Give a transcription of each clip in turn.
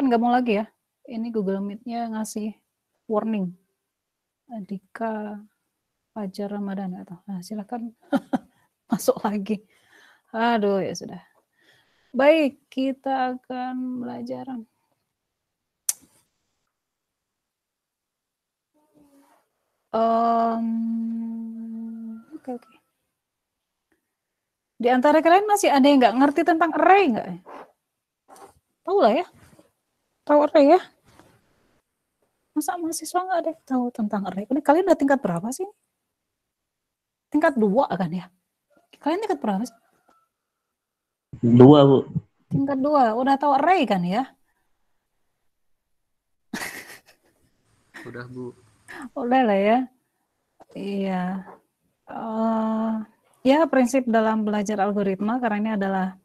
nggak mau lagi ya. Ini Google Meet-nya ngasih warning. Dika Fajar Ramadan atau nah, silakan masuk lagi. Aduh ya sudah. Baik, kita akan belajar. Oke. Di antara kalian masih ada yang nggak ngerti tentang array nggak? Tahu lah ya. Tahu array ya? Masa mahasiswa nggak ada yang tahu tentang array? Kalian udah tingkat berapa sih? Tingkat 2 kan ya? Kalian tingkat berapa sih? 2, Bu. Tingkat 2. Udah tahu array kan ya? Udah, Bu. Udah lah ya. Iya. Ya, prinsip dalam belajar algoritma, karena ini adalah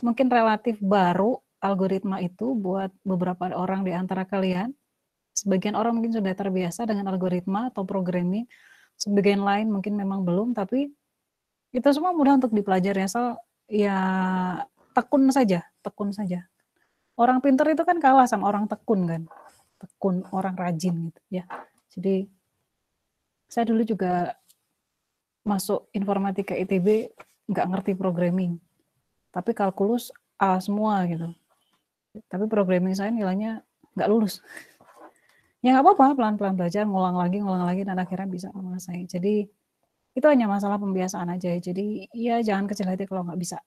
mungkin relatif baru algoritma itu buat beberapa orang di antara kalian. Sebagian orang mungkin sudah terbiasa dengan algoritma atau programming, sebagian lain mungkin memang belum, tapi itu semua mudah untuk dipelajari, asal ya tekun saja. Orang pintar itu kan kalah sama orang tekun kan, orang rajin gitu ya. Jadi saya dulu juga masuk informatika ITB nggak ngerti programming, tapi kalkulus A semua gitu. Tapi programming saya nilainya nggak lulus. Ya nggak apa-apa, pelan-pelan belajar, ngulang lagi, dan akhirnya bisa menguasai. Jadi itu hanya masalah pembiasaan aja. Jadi ya jangan kecil hati kalau nggak bisa.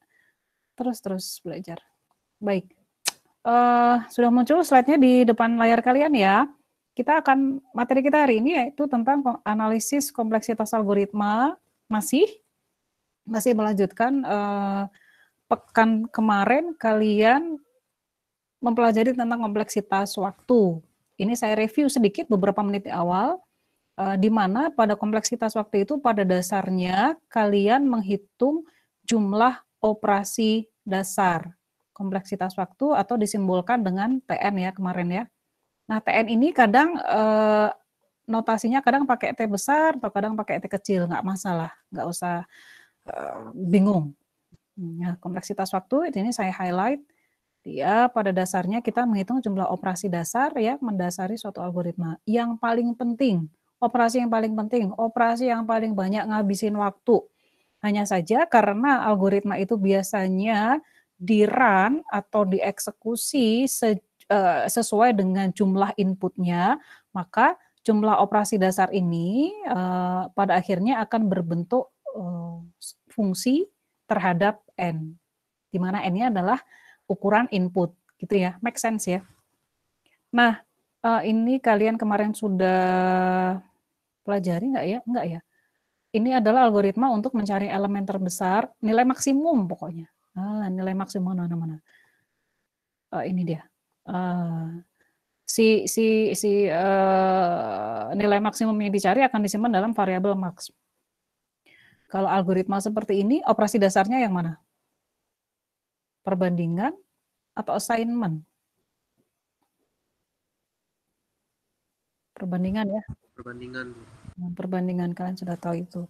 Terus belajar. Baik. Sudah muncul slide-nya di depan layar kalian ya. Materi kita hari ini yaitu tentang analisis kompleksitas algoritma. Masih melanjutkan pekan kemarin kalian mempelajari tentang kompleksitas waktu. Ini saya review sedikit beberapa menit di awal, di mana pada kompleksitas waktu itu pada dasarnya kalian menghitung jumlah operasi dasar kompleksitas waktu atau disimbolkan dengan TN ya kemarin ya. Nah TN ini kadang notasinya kadang pakai T besar atau kadang pakai T kecil, nggak masalah, nggak usah bingung. Ya, kompleksitas waktu ini saya highlight. Ya, pada dasarnya kita menghitung jumlah operasi dasar ya mendasari suatu algoritma. Yang paling penting, operasi yang paling banyak ngabisin waktu. Hanya saja karena algoritma itu biasanya di-run atau dieksekusi sesuai dengan jumlah inputnya, maka jumlah operasi dasar ini pada akhirnya akan berbentuk fungsi terhadap N, di mana N-nya adalah ukuran input, gitu ya, make sense ya. Nah, ini kalian kemarin sudah pelajari nggak ya? Enggak ya. Ini adalah algoritma untuk mencari elemen terbesar, nilai maksimum pokoknya. Nilai maksimum mana-mana. Ini dia. Nilai maksimum yang dicari akan disimpan dalam variabel max. Kalau algoritma seperti ini, operasi dasarnya yang mana? Perbandingan atau assignment? Perbandingan ya. Perbandingan kalian sudah tahu itu.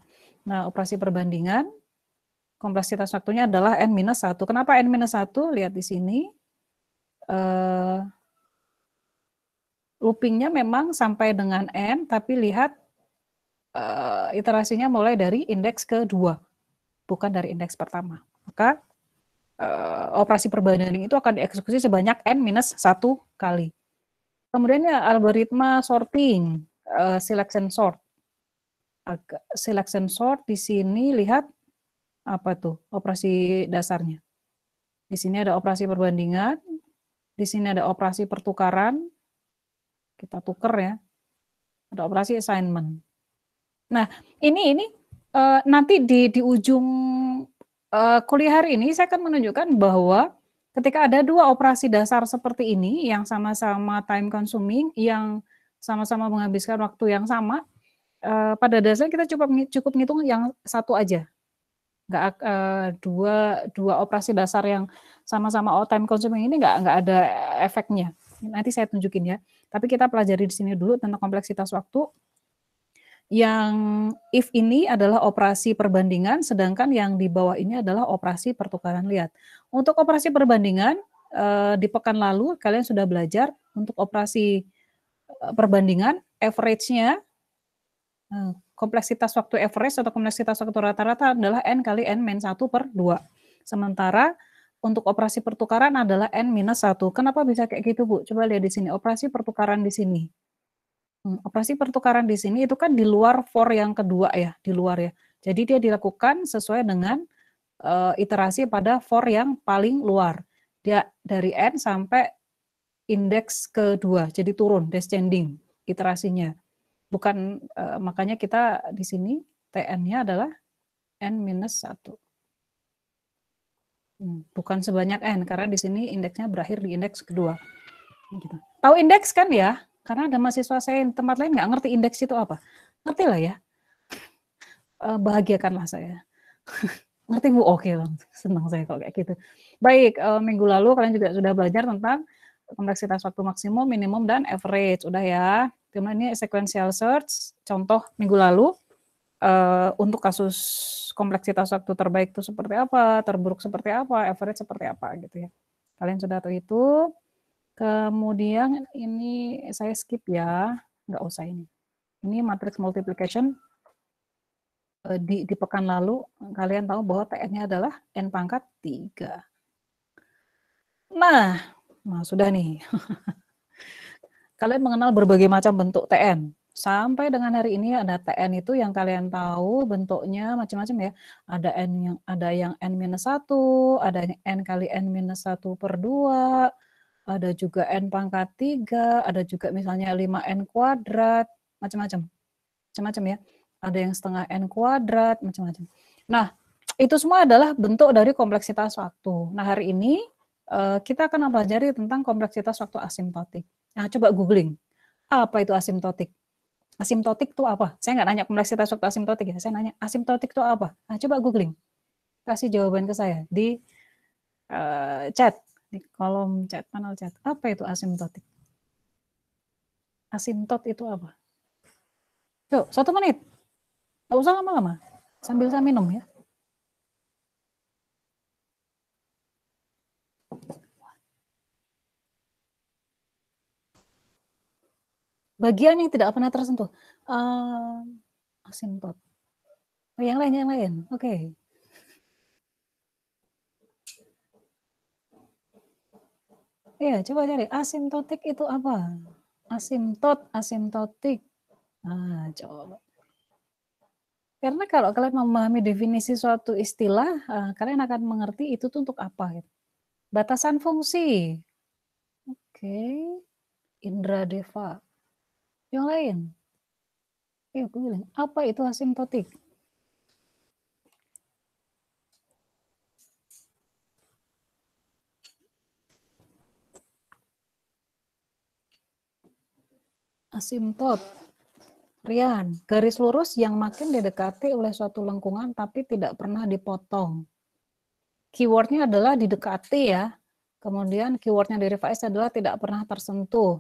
Nah, operasi perbandingan kompleksitas waktunya adalah N-1. Kenapa N-1? Lihat di sini. Loopingnya memang sampai dengan N, tapi lihat iterasinya mulai dari indeks kedua, bukan dari indeks pertama. Maka operasi perbandingan itu akan dieksekusi sebanyak N-1 kali. Kemudian ya, algoritma sorting, selection sort. Selection sort di sini lihat apa tuh operasi dasarnya. Di sini ada operasi perbandingan, di sini ada operasi pertukaran, kita tuker ya. Ada operasi assignment. Nah, ini nanti di ujung kuliah hari ini saya akan menunjukkan bahwa ketika ada dua operasi dasar seperti ini yang sama-sama time consuming, yang sama-sama menghabiskan waktu yang sama, pada dasarnya kita cukup ngitung yang satu aja. Nggak dua operasi dasar yang sama-sama time consuming ini nggak ada efeknya. Nanti saya tunjukin ya. Tapi kita pelajari di sini dulu tentang kompleksitas waktu. Yang if ini adalah operasi perbandingan, sedangkan yang di bawah ini adalah operasi pertukaran. Lihat, untuk operasi perbandingan di pekan lalu kalian sudah belajar untuk operasi perbandingan, average-nya, kompleksitas waktu average atau kompleksitas waktu rata-rata adalah N kali N-1 per 2. Sementara untuk operasi pertukaran adalah N-1. Kenapa bisa kayak gitu, Bu? Coba lihat di sini, operasi pertukaran di sini. Operasi pertukaran di sini itu kan di luar for yang kedua ya, di luar ya. Jadi dia dilakukan sesuai dengan iterasi pada for yang paling luar. Dia dari N sampai indeks kedua, jadi turun, descending iterasinya. Bukan, makanya kita di sini TN-nya adalah N-1. Bukan sebanyak N, karena di sini indeksnya berakhir di indeks kedua. Gitu. Tahu indeks kan ya? Karena ada mahasiswa saya yang tempat lain nggak ngerti indeks itu apa. Ngerti lah ya. Bahagiakanlah saya. Ngerti Bu? Oke lah, senang saya kalau kayak gitu. Baik, minggu lalu kalian juga sudah belajar tentang kompleksitas waktu maksimum, minimum, dan average. Udah ya. Kemudian ini sequential search, contoh minggu lalu. Untuk kasus kompleksitas waktu terbaik itu seperti apa, terburuk seperti apa, average seperti apa gitu ya. Kalian sudah tahu itu. Kemudian ini saya skip ya, nggak usah ini. Ini matrix multiplication. Di pekan lalu kalian tahu bahwa TN-nya adalah N pangkat 3. Nah sudah nih. Kalian mengenal berbagai macam bentuk TN. Sampai dengan hari ini ada TN itu yang kalian tahu bentuknya macam-macam ya. Ada yang N-1, ada yang N kali N-1 per 2, ada juga N pangkat 3, ada juga misalnya 5N kuadrat, macam-macam. Macam-macam ya. Ada yang setengah N kuadrat, macam-macam. Nah, itu semua adalah bentuk dari kompleksitas waktu. Nah, hari ini kita akan mempelajari tentang kompleksitas waktu asimptotik. Nah, coba googling. Apa itu asimptotik? Asimptotik itu apa? Saya nggak nanya kompleksitas waktu asimptotik ya, saya nanya asimptotik itu apa? Nah, coba googling. Kasih jawaban ke saya di chat, di kolom chat, panel chat. Apa itu asimptotik? Asimptot itu apa? Yuk, 1 menit. Nggak usah lama-lama. Sambil saya minum ya. Bagian yang tidak pernah tersentuh. Asimptot. Oh, yang lain. Oke. Iya, coba cari asimptotik itu apa? Asimptotik. Nah, coba. Karena kalau kalian memahami definisi suatu istilah, kalian akan mengerti itu tuh untuk apa. Gitu. Batasan fungsi. Oke. Indra Deva. Yang lain. Yuk, gue bilang, apa itu asimptotik? Asimptot. Rian, garis lurus yang makin didekati oleh suatu lengkungan tapi tidak pernah dipotong. Keywordnya adalah didekati ya. Kemudian keywordnya dari Faiz adalah tidak pernah tersentuh.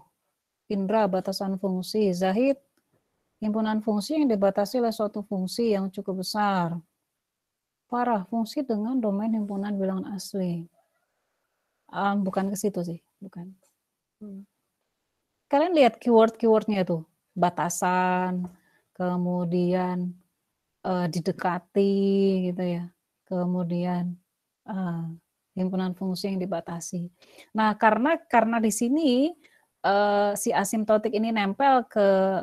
Indra, batasan fungsi. Zahid, himpunan fungsi yang dibatasi oleh suatu fungsi yang cukup besar. Farah, fungsi dengan domain himpunan bilangan asli. Bukan ke situ sih, bukan. Kalian lihat keyword-keywordnya itu. Batasan, kemudian didekati gitu ya, kemudian himpunan fungsi yang dibatasi. Nah, karena di sini si asimptotik ini nempel ke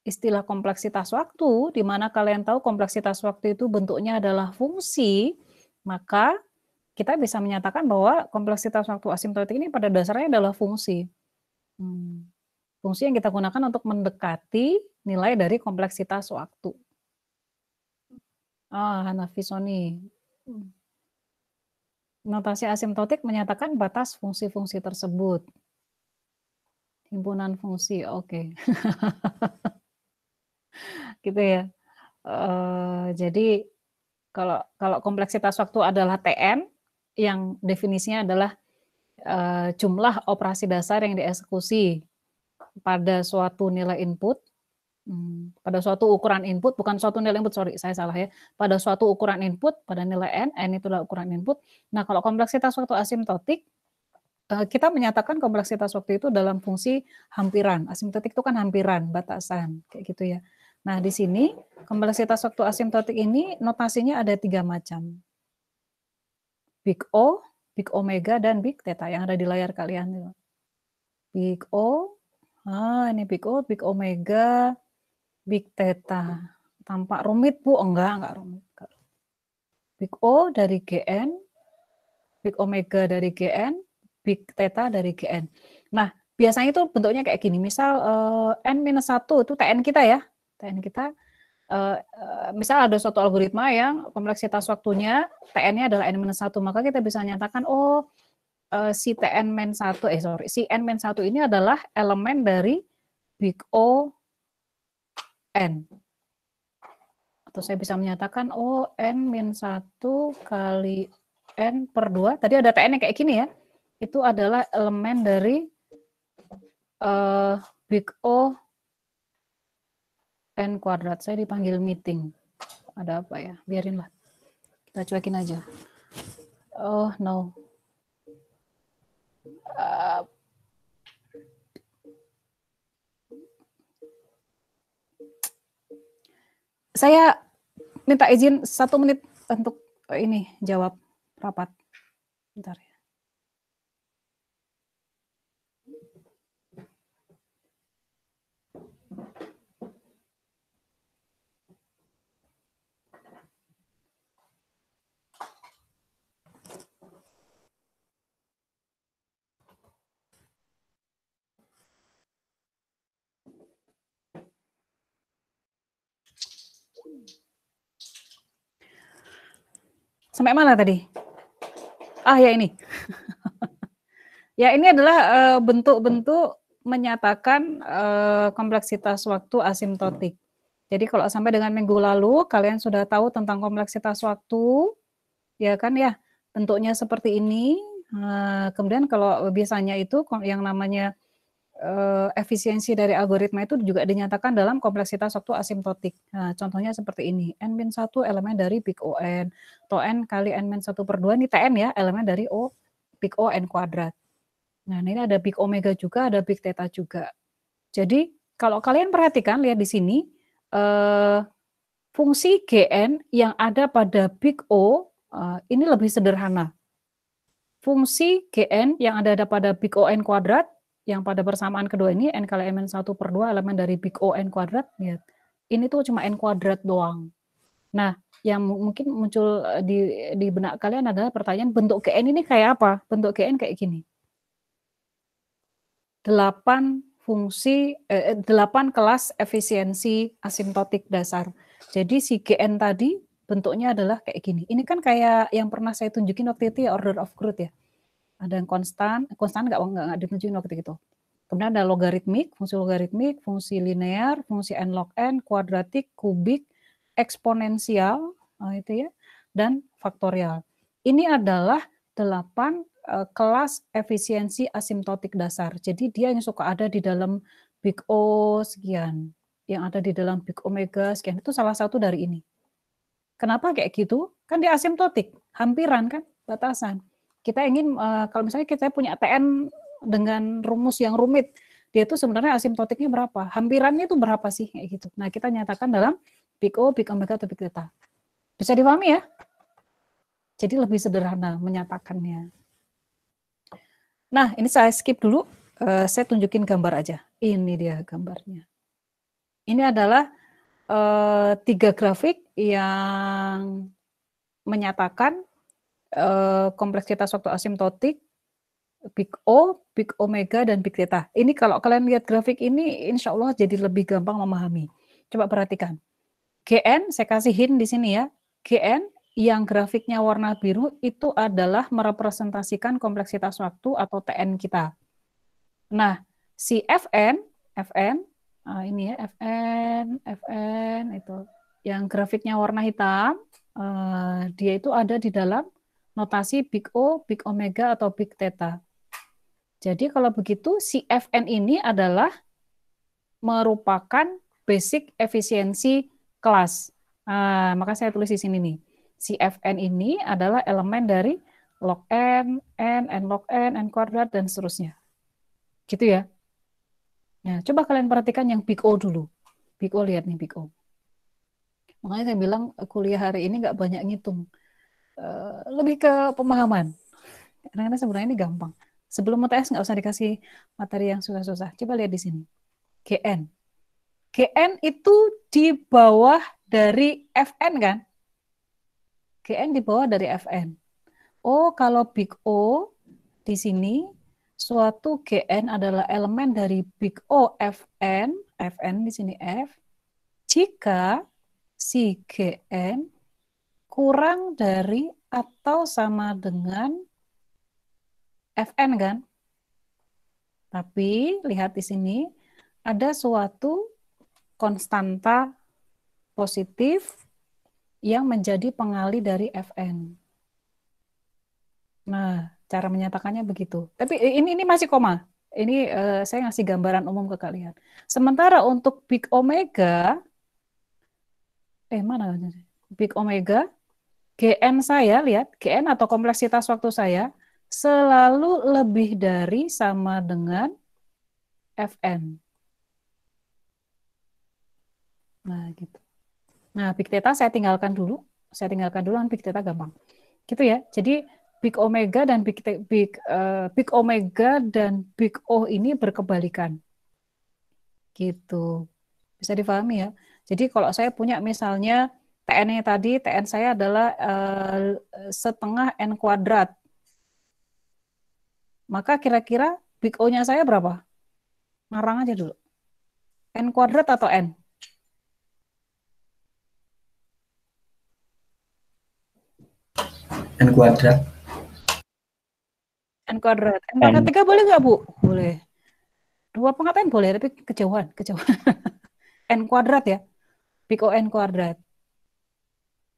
istilah kompleksitas waktu, di mana kalian tahu kompleksitas waktu itu bentuknya adalah fungsi, maka kita bisa menyatakan bahwa kompleksitas waktu asimptotik ini pada dasarnya adalah fungsi. Fungsi yang kita gunakan untuk mendekati nilai dari kompleksitas waktu. Hanafi Soni. Notasi asimptotik menyatakan batas fungsi-fungsi tersebut. Himpunan fungsi, oke. Gitu ya. Jadi kalau kompleksitas waktu adalah TN, yang definisinya adalah jumlah operasi dasar yang dieksekusi pada suatu nilai input Pada suatu ukuran input, bukan suatu nilai input, sorry, saya salah ya. Pada suatu ukuran input, pada nilai n itu adalah ukuran input. Nah, kalau kompleksitas waktu asimptotik, kita menyatakan kompleksitas waktu itu dalam fungsi hampiran. Asimptotik itu kan hampiran, batasan, kayak gitu ya. Nah, di sini kompleksitas waktu asimptotik ini notasinya ada 3 macam. Big O, Big Omega, dan Big Theta yang ada di layar kalian. Big O, ini Big O, Big Omega, Big Theta. Tampak rumit, Bu? Enggak rumit. Big O dari Gn, Big Omega dari Gn, Big Theta dari Gn. Nah, biasanya itu bentuknya kayak gini. Misal N-1 itu Tn kita ya. Tn kita, misal ada suatu algoritma yang kompleksitas waktunya Tn-nya adalah N-1, maka kita bisa nyatakan, si si N-1 ini adalah elemen dari Big O N. Atau saya bisa menyatakan, N-1 kali N per 2, tadi ada Tn yang kayak gini ya, itu adalah elemen dari Big O N kuadrat. Saya dipanggil meeting. Ada apa ya? Biarinlah. Kita cuekin aja. Oh, no. Saya minta izin 1 menit untuk ini jawab rapat. Bentar ya. Sampai mana tadi? Ya ini. Ya, ini adalah bentuk-bentuk menyatakan kompleksitas waktu asimptotik. Jadi kalau sampai dengan minggu lalu kalian sudah tahu tentang kompleksitas waktu, ya kan ya, bentuknya seperti ini. Kemudian kalau biasanya itu yang namanya efisiensi dari algoritma itu juga dinyatakan dalam kompleksitas waktu asimptotik. Nah, contohnya seperti ini, N-1 elemen dari Big O(n), atau N kali N-1 per 2, ini Tn ya, elemen dari Big O N kuadrat. Nah, ini ada Big Omega juga, ada Big Theta juga. Jadi, kalau kalian perhatikan, lihat di sini, fungsi Gn yang ada pada Big O, ini lebih sederhana. Fungsi Gn yang ada pada Big O N kuadrat, yang pada persamaan kedua ini, N kali N-1 per 2 elemen dari Big O N kuadrat, lihat. Ini tuh cuma N kuadrat doang. Nah, yang mungkin muncul di benak kalian adalah pertanyaan, bentuk Gn ini kayak apa? Bentuk Gn kayak gini. 8 kelas efisiensi asimptotik dasar. Jadi si Gn tadi bentuknya adalah kayak gini. Ini kan kayak yang pernah saya tunjukin waktu itu ya, order of growth ya. Ada yang konstan nggak ditunjukin waktu itu. Kemudian ada logaritmik, fungsi linear, fungsi n log n, kuadratik, kubik, eksponensial, itu ya, dan faktorial. Ini adalah 8 kelas efisiensi asimptotik dasar. Jadi dia yang suka ada di dalam Big O sekian, yang ada di dalam Big Omega sekian, itu salah satu dari ini. Kenapa kayak gitu? Kan dia asimptotik, hampiran kan, batasan. Kita ingin, kalau misalnya kita punya Tn dengan rumus yang rumit, dia itu sebenarnya asimptotiknya berapa? Hampirannya itu berapa sih? Kayak gitu. Nah, kita nyatakan dalam Big O, Big Omega, atau Big Theta. Bisa dipahami ya? Jadi lebih sederhana menyatakannya. Nah, ini saya skip dulu. Saya tunjukin gambar aja. Ini dia gambarnya. Ini adalah 3 grafik yang menyatakan kompleksitas waktu asimptotik, Big O, Big Omega, dan Big Theta. Ini kalau kalian lihat grafik ini, insya Allah jadi lebih gampang memahami. Coba perhatikan. Gn, saya kasih hint di sini ya. Gn yang grafiknya warna biru itu adalah merepresentasikan kompleksitas waktu atau Tn kita. Nah, si Fn, ini ya, Fn itu yang grafiknya warna hitam, dia itu ada di dalam notasi Big O, Big Omega, atau Big Theta. Jadi kalau begitu, si Fn ini adalah merupakan basic efisiensi kelas. Nah, maka saya tulis di sini nih. Si Fn ini adalah elemen dari log n log n kuadrat, dan seterusnya. Gitu ya. Nah, coba kalian perhatikan yang big O dulu. Big O, lihat nih big O. Makanya saya bilang kuliah hari ini nggak banyak ngitung. Lebih ke pemahaman. Karena sebenarnya ini gampang. Sebelum UTS nggak usah dikasih materi yang susah-susah. Coba lihat di sini. Gn. Gn itu di bawah dari Fn kan? Gn di bawah dari Fn. Oh, kalau big O di sini suatu Gn adalah elemen dari big O Fn, Fn di sini F, jika si Gn kurang dari atau sama dengan Fn kan? Tapi lihat di sini ada suatu konstanta positif yang menjadi pengali dari Fn. Nah, cara menyatakannya begitu. Tapi ini masih koma. Ini saya ngasih gambaran umum ke kalian. Sementara untuk big omega, mana big omega, Gn saya, lihat, Gn atau kompleksitas waktu saya selalu lebih dari sama dengan Fn. Nah, gitu. Nah, big theta saya tinggalkan dulu. Saya tinggalkan dulu, kan big theta gampang. Gitu ya. Jadi big omega dan big omega dan big O ini berkebalikan. Gitu. Bisa difahami ya. Jadi kalau saya punya misalnya TN-nya tadi, TN saya adalah setengah N kuadrat. Maka kira-kira big O-nya saya berapa? Ngarang aja dulu. N kuadrat atau N? N kuadrat. N kuadrat. N pangkat 3 boleh nggak, Bu? Boleh. 2 pangkat N boleh, tapi kejauhan. N kuadrat ya. Big O N kuadrat.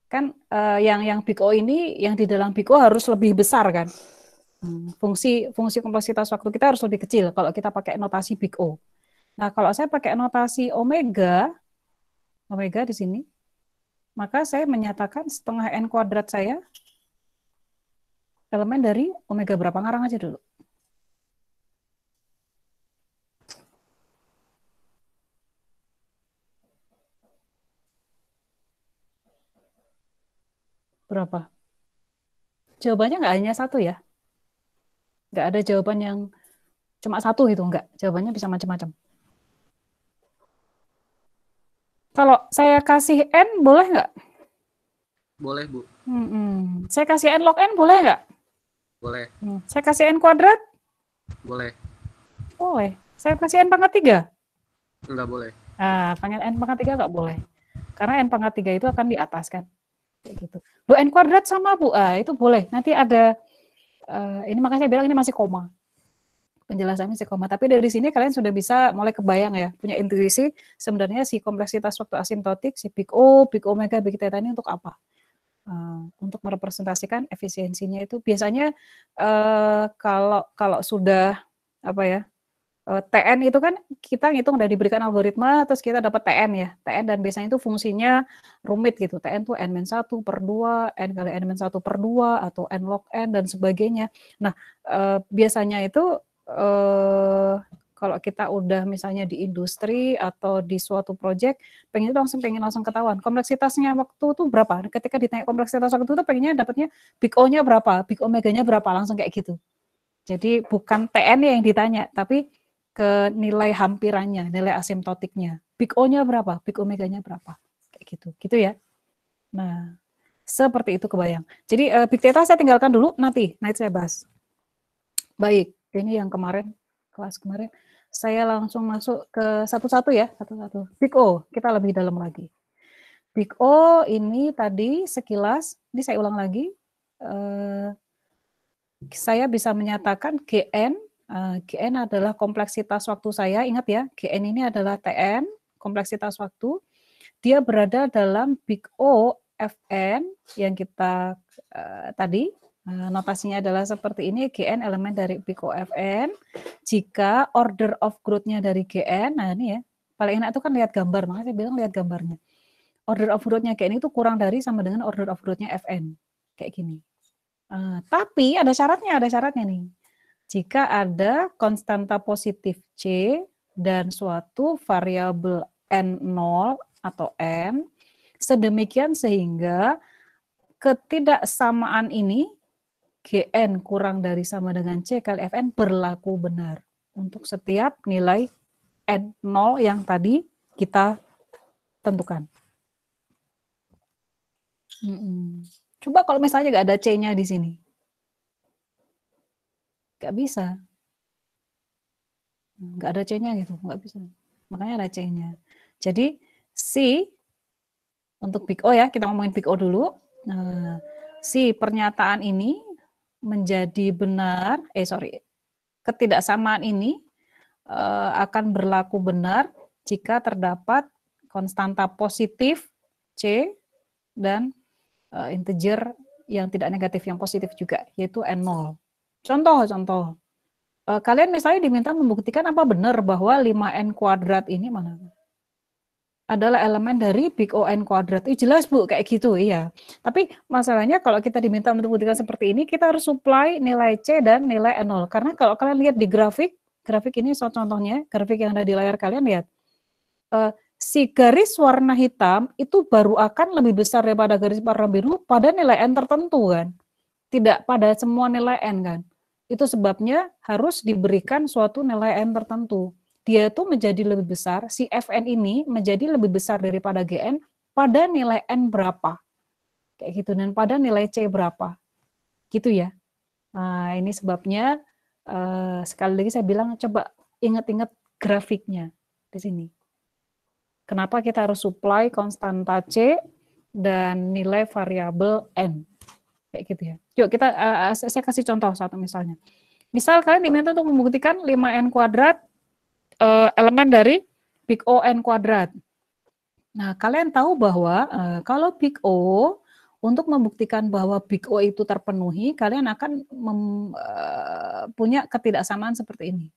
Kan yang big O ini, yang di dalam big O harus lebih besar kan. Fungsi kompleksitas waktu kita harus lebih kecil kalau kita pakai notasi big O. Nah, kalau saya pakai notasi omega di sini, maka saya menyatakan setengah N kuadrat saya elemen dari omega berapa? Ngarang aja dulu. Berapa? Jawabannya nggak hanya satu ya. Nggak ada jawaban yang cuma satu gitu, enggak. Jawabannya bisa macam-macam. Kalau saya kasih N, boleh nggak? Boleh, Bu. Saya kasih N log N, boleh nggak? Boleh. Saya kasih N kuadrat? Boleh. Boleh. Saya kasih N pangkat 3? Enggak boleh. Nah, N pangkat 3 nggak boleh. Karena N pangkat 3 itu akan di atas kan. Kayak gitu. Bu, N kuadrat sama, Bu. Itu boleh. Nanti ada, ini makanya saya bilang ini masih koma. Penjelasannya masih koma. Tapi dari sini kalian sudah bisa mulai kebayang ya, punya intuisi sebenarnya si kompleksitas waktu asimptotik, si big O, big omega, big theta ini untuk apa? Untuk merepresentasikan efisiensinya itu biasanya kalau sudah apa ya, TN itu kan kita ngitung udah diberikan algoritma, terus kita dapat TN ya. TN dan biasanya itu fungsinya rumit gitu. TN tuh N-1/2, N kali N-1/2, atau N log N, dan sebagainya. Nah, biasanya itu kalau kita udah misalnya di industri atau di suatu proyek, pengen langsung ketahuan. Kompleksitasnya waktu itu berapa? Ketika ditanya kompleksitas waktu itu pengennya dapatnya big O-nya berapa, big omega-nya berapa, langsung kayak gitu. Jadi bukan TN yang ditanya, tapi ke nilai hampirannya, nilai asimptotiknya. Big O-nya berapa, big omega-nya berapa. Kayak gitu. Gitu ya. Nah, seperti itu kebayang. Jadi big theta saya tinggalkan dulu, nanti saya bahas. Baik, ini yang kemarin, kelas kemarin. Saya langsung masuk ke satu-satu ya, satu-satu. Big O, kita lebih dalam lagi. Big O ini tadi sekilas, ini saya ulang lagi, saya bisa menyatakan Gn, Gn adalah kompleksitas waktu saya, ingat ya, Gn ini adalah Tn, kompleksitas waktu, dia berada dalam Big O Fn yang kita tadi, notasinya adalah seperti ini, Gn elemen dari Big O Fn, jika order of growth-nya dari Gn, nah ini ya, paling enak itu kan lihat gambar, makanya saya bilang lihat gambarnya. Order of root-nya GN itu kurang dari sama dengan order of root-nya Fn. Kayak gini. Tapi ada syaratnya nih. Jika ada konstanta positif C dan suatu variabel N0 atau N, sedemikian sehingga ketidaksamaan ini Gn kurang dari sama dengan C kali Fn berlaku benar untuk setiap nilai N0 yang tadi kita tentukan. Coba kalau misalnya nggak ada C-nya di sini. Nggak bisa. Nggak ada C-nya gitu, nggak bisa. Makanya ada C-nya. Jadi C untuk big O ya, kita ngomongin big O dulu. Nah, si pernyataan ini menjadi benar, ketidaksamaan ini akan berlaku benar jika terdapat konstanta positif C dan integer yang tidak negatif, yang positif juga, yaitu N0. Contoh, kalian misalnya diminta membuktikan apa benar bahwa 5N kuadrat ini mana? Adalah elemen dari big O(n) kuadrat. Jelas Bu, kayak gitu, iya. Tapi masalahnya kalau kita diminta untuk membuktikan seperti ini, kita harus supply nilai C dan nilai N0. Karena kalau kalian lihat di grafik ini contohnya, grafik yang ada di layar kalian lihat. Si garis warna hitam itu baru akan lebih besar daripada garis warna biru pada nilai N tertentu kan. Tidak pada semua nilai N kan. Itu sebabnya harus diberikan suatu nilai N tertentu. Dia itu menjadi lebih besar, si Fn ini menjadi lebih besar daripada Gn pada nilai N berapa. Kayak gitu, dan pada nilai C berapa. Gitu ya. Nah, ini sebabnya sekali lagi saya bilang coba ingat-ingat grafiknya di sini. Kenapa kita harus supply konstanta C dan nilai variabel N. Kayak gitu ya. Yuk kita saya kasih contoh satu misalnya. Misal kalian diminta untuk membuktikan 5N kuadrat elemen dari big O(n) kuadrat. Nah, kalian tahu bahwa kalau big O, untuk membuktikan bahwa big O itu terpenuhi, kalian akan punya ketidaksamaan seperti ini.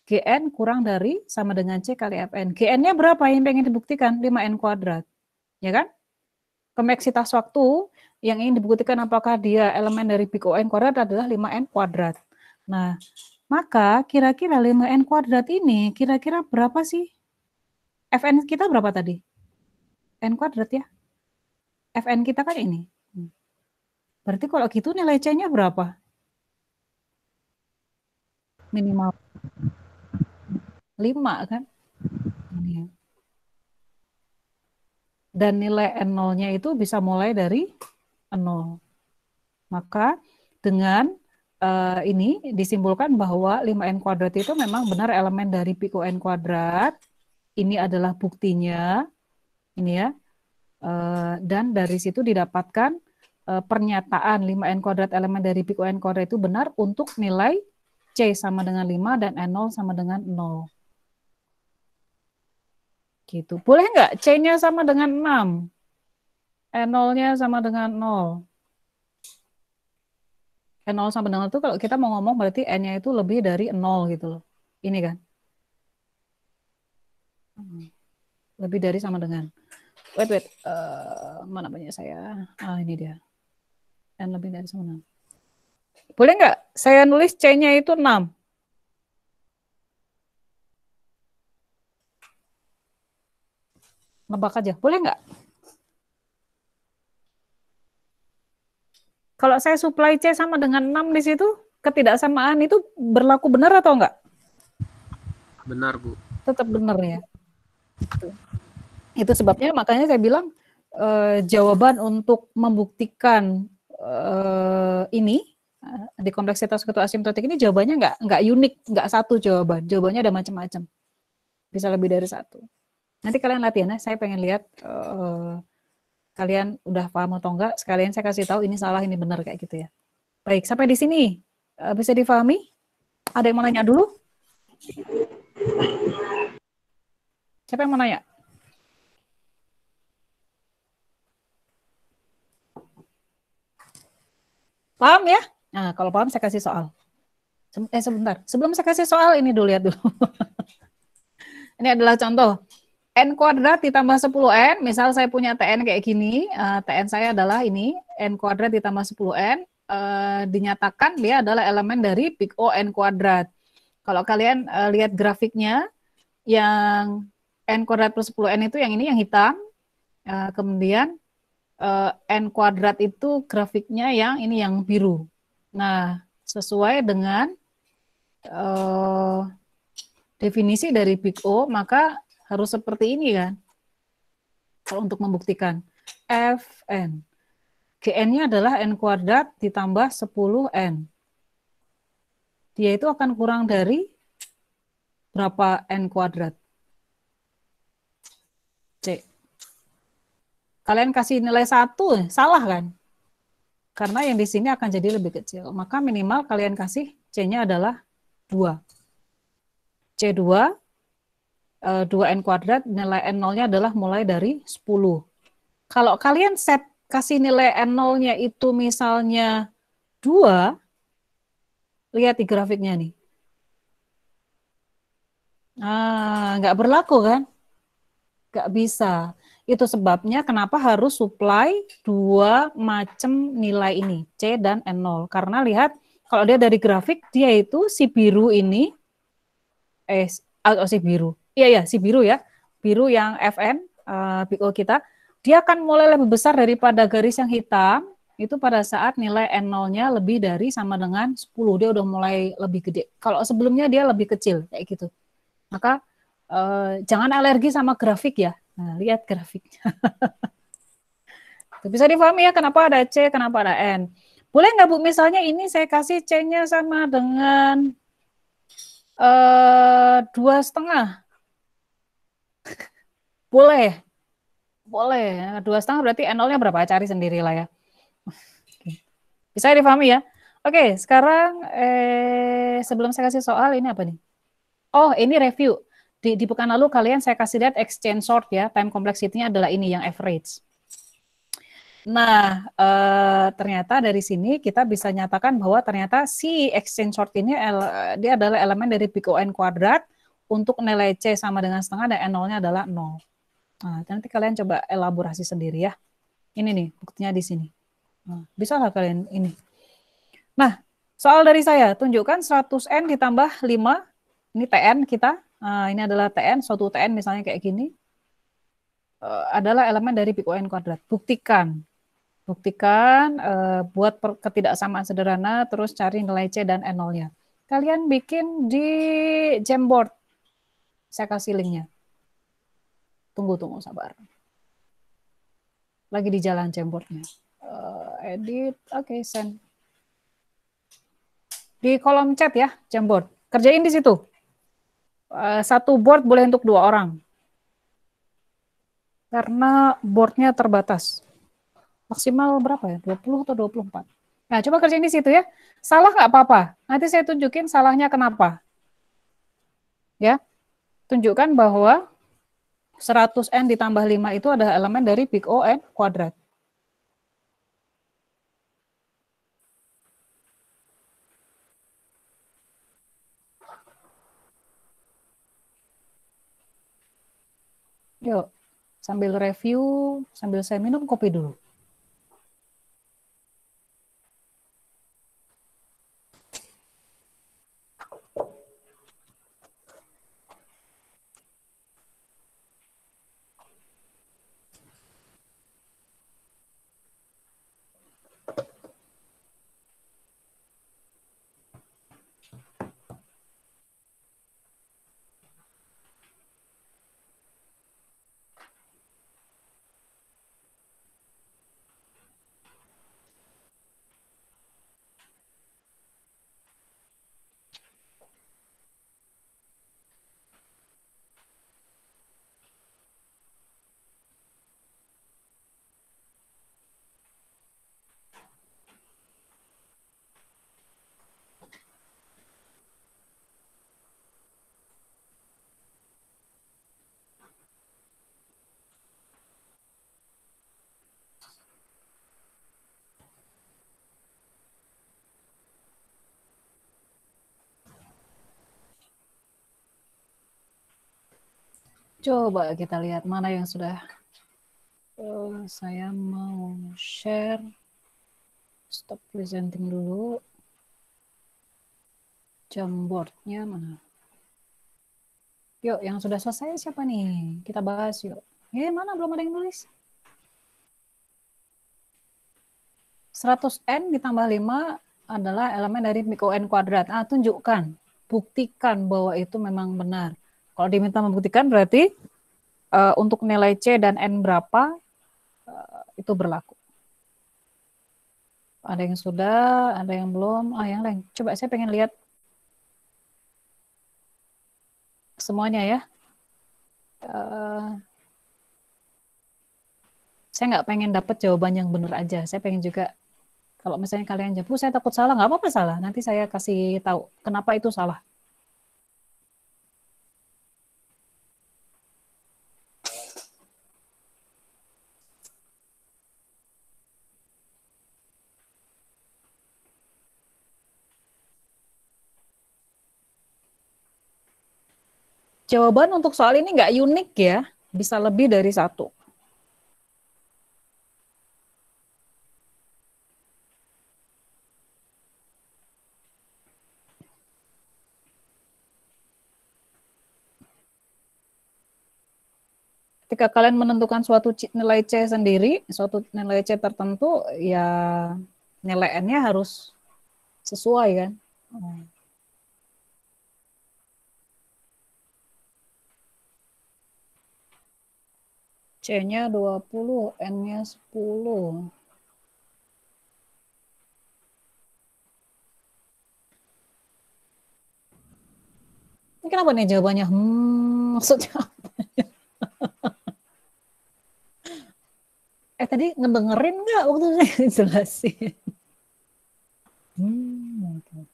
Gn kurang dari sama dengan C kali Fn. Gn-nya berapa yang pengen dibuktikan? 5N kuadrat. Ya kan? Kompleksitas waktu yang ingin dibuktikan apakah dia elemen dari big O(n) kuadrat adalah 5N kuadrat. Nah, maka kira-kira 5N kuadrat ini kira-kira berapa sih? Fn kita berapa tadi? N kuadrat ya? Fn kita kan ini. Berarti kalau gitu nilai C-nya berapa? Minimal 5 kan? Ini. Dan nilai N0-nya itu bisa mulai dari 0. Maka dengan ini disimpulkan bahwa 5N kuadrat itu memang benar elemen dari big O(n) kuadrat. Ini adalah buktinya, ini ya. Dan dari situ didapatkan pernyataan 5N kuadrat elemen dari big O(n) kuadrat itu benar untuk nilai C sama dengan 5 dan N0 sama dengan 0. Gitu. Boleh nggak C-nya sama dengan 6? N0-nya sama dengan 0. N0 sama dengan 0 itu kalau kita mau ngomong berarti N-nya itu lebih dari 0 gitu loh. Ini kan. Lebih dari sama dengan. Wait. Mana banyak saya? Ini dia. N lebih dari sama dengan. Boleh nggak saya nulis C-nya itu 6? Nebak aja. Boleh nggak? Kalau saya supply C sama dengan 6 di situ, ketidaksamaan itu berlaku benar atau enggak? Benar, Bu. Tetap benar ya. Itu sebabnya makanya saya bilang jawaban untuk membuktikan ini di kompleksitas ketua asimptotik ini jawabannya nggak unik, nggak satu jawaban. Jawabannya ada macam-macam. Bisa lebih dari satu. Nanti kalian latihan ya. Saya pengen lihat kalian udah paham atau enggak, sekalian saya kasih tahu ini salah, ini benar kayak gitu ya. Baik, sampai di sini bisa difahami? Ada yang mau nanya dulu? Siapa yang mau nanya? Paham ya? Nah, kalau paham saya kasih soal. Sebentar, sebelum saya kasih soal ini dulu lihat dulu. Ini adalah contoh. N kuadrat ditambah 10N, misal saya punya TN kayak gini, TN saya adalah ini, N kuadrat ditambah 10N, dinyatakan dia adalah elemen dari big O N kuadrat. Kalau kalian lihat grafiknya, yang N kuadrat plus 10N itu yang ini, yang hitam, kemudian N kuadrat itu grafiknya yang ini, yang biru. Nah, sesuai dengan definisi dari big O, maka harus seperti ini kan. Kalau untuk membuktikan Fn. Gn-nya adalah N kuadrat ditambah 10N. Dia itu akan kurang dari berapa N kuadrat? C. Kalian kasih nilai 1, salah kan? Karena yang di sini akan jadi lebih kecil. Maka minimal kalian kasih C-nya adalah 2. C2, 2N kuadrat, nilai N0-nya adalah mulai dari 10. Kalau kalian set kasih nilai N0-nya itu misalnya 2, lihat di grafiknya nih. Nggak berlaku kan? Nggak bisa. Itu sebabnya kenapa harus supply 2 macam nilai ini, C dan N0. Karena lihat, kalau dia dari grafik, dia itu si biru ini, si biru. Iya, si biru ya. Biru yang Fn, big O kita, dia akan mulai lebih besar daripada garis yang hitam, itu pada saat nilai N0-nya lebih dari sama dengan 10. Dia udah mulai lebih gede. Kalau sebelumnya dia lebih kecil, kayak gitu. Maka jangan alergi sama grafik ya. Nah, lihat grafiknya. Bisa difahami ya kenapa ada C, kenapa ada N. Boleh nggak Bu, misalnya ini saya kasih C-nya sama dengan 2,5. Boleh. Boleh. 2,5 berarti N0-nya berapa? Cari sendiri lah ya. Bisa difahami ya? Oke, sekarang sebelum saya kasih soal, ini apa nih? Oh, ini review. Di pekan lalu kalian saya kasih lihat exchange sort ya, time complexity-nya adalah ini yang average. Nah, ternyata dari sini kita bisa nyatakan bahwa ternyata si exchange sort ini dia adalah elemen dari big O N kuadrat untuk nilai C sama dengan setengah dan N0-nya adalah 0. Nah, nanti kalian coba elaborasi sendiri ya. Ini nih, buktinya di sini. Nah, bisa lah kalian ini. Nah, soal dari saya, tunjukkan 100N ditambah 5, ini TN kita. Nah, ini adalah TN, suatu TN misalnya kayak gini, adalah elemen dari big O N kuadrat. Buktikan, buat ketidaksamaan sederhana, terus cari nilai C dan N0-nya. Kalian bikin di Jamboard. Saya kasih linknya. Tunggu, sabar. Lagi di jalan Jamboardnya. Edit, oke, send. Di kolom chat ya, Jamboard. Kerjain di situ. Satu board boleh untuk 2 orang. Karena boardnya terbatas. Maksimal berapa ya? 20 atau 24. Nah, coba kerjain di situ ya. Salah nggak apa-apa. Nanti saya tunjukin salahnya kenapa. Ya, tunjukkan bahwa 100N ditambah 5 itu adalah elemen dari big O N kuadrat. Yuk, sambil review, sambil saya minum kopi dulu. Coba kita lihat mana yang sudah. Saya mau share. Stop presenting dulu. Jamboardnya mana? Yuk, yang sudah selesai siapa nih? Kita bahas yuk. Mana belum ada yang nulis? 100N ditambah 5 adalah elemen dari MIKO N kuadrat. Tunjukkan, buktikan bahwa itu memang benar. Kalau diminta membuktikan berarti untuk nilai C dan N berapa itu berlaku. Ada yang sudah, ada yang belum, yang lain. Coba saya pengen lihat semuanya ya. Saya nggak pengen dapat jawaban yang benar aja. Saya pengen juga, kalau misalnya kalian jawab, saya takut salah, nggak apa-apa salah. Nanti saya kasih tahu kenapa itu salah. Jawaban untuk soal ini nggak unik ya, bisa lebih dari satu. Ketika kalian menentukan suatu nilai C sendiri, suatu nilai C tertentu, ya nilai N-nya harus sesuai kan. C-nya 20, N-nya 10. Ini kenapa nih jawabannya? Maksudnya apa? Tadi ngedengerin nggak waktu saya jelasin? Okay.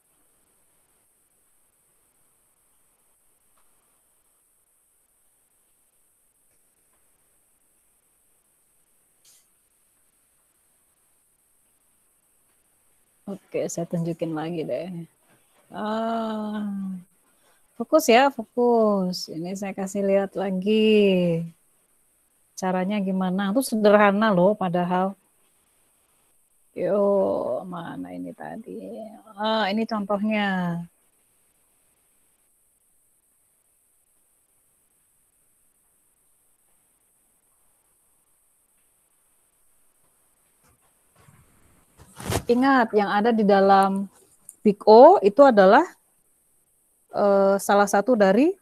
Oke, saya tunjukin lagi deh. Fokus ya, fokus. Ini saya kasih lihat lagi. Caranya gimana? Itu sederhana loh, padahal. Mana ini tadi? Ini contohnya. Ingat, yang ada di dalam Big O itu adalah salah satu dari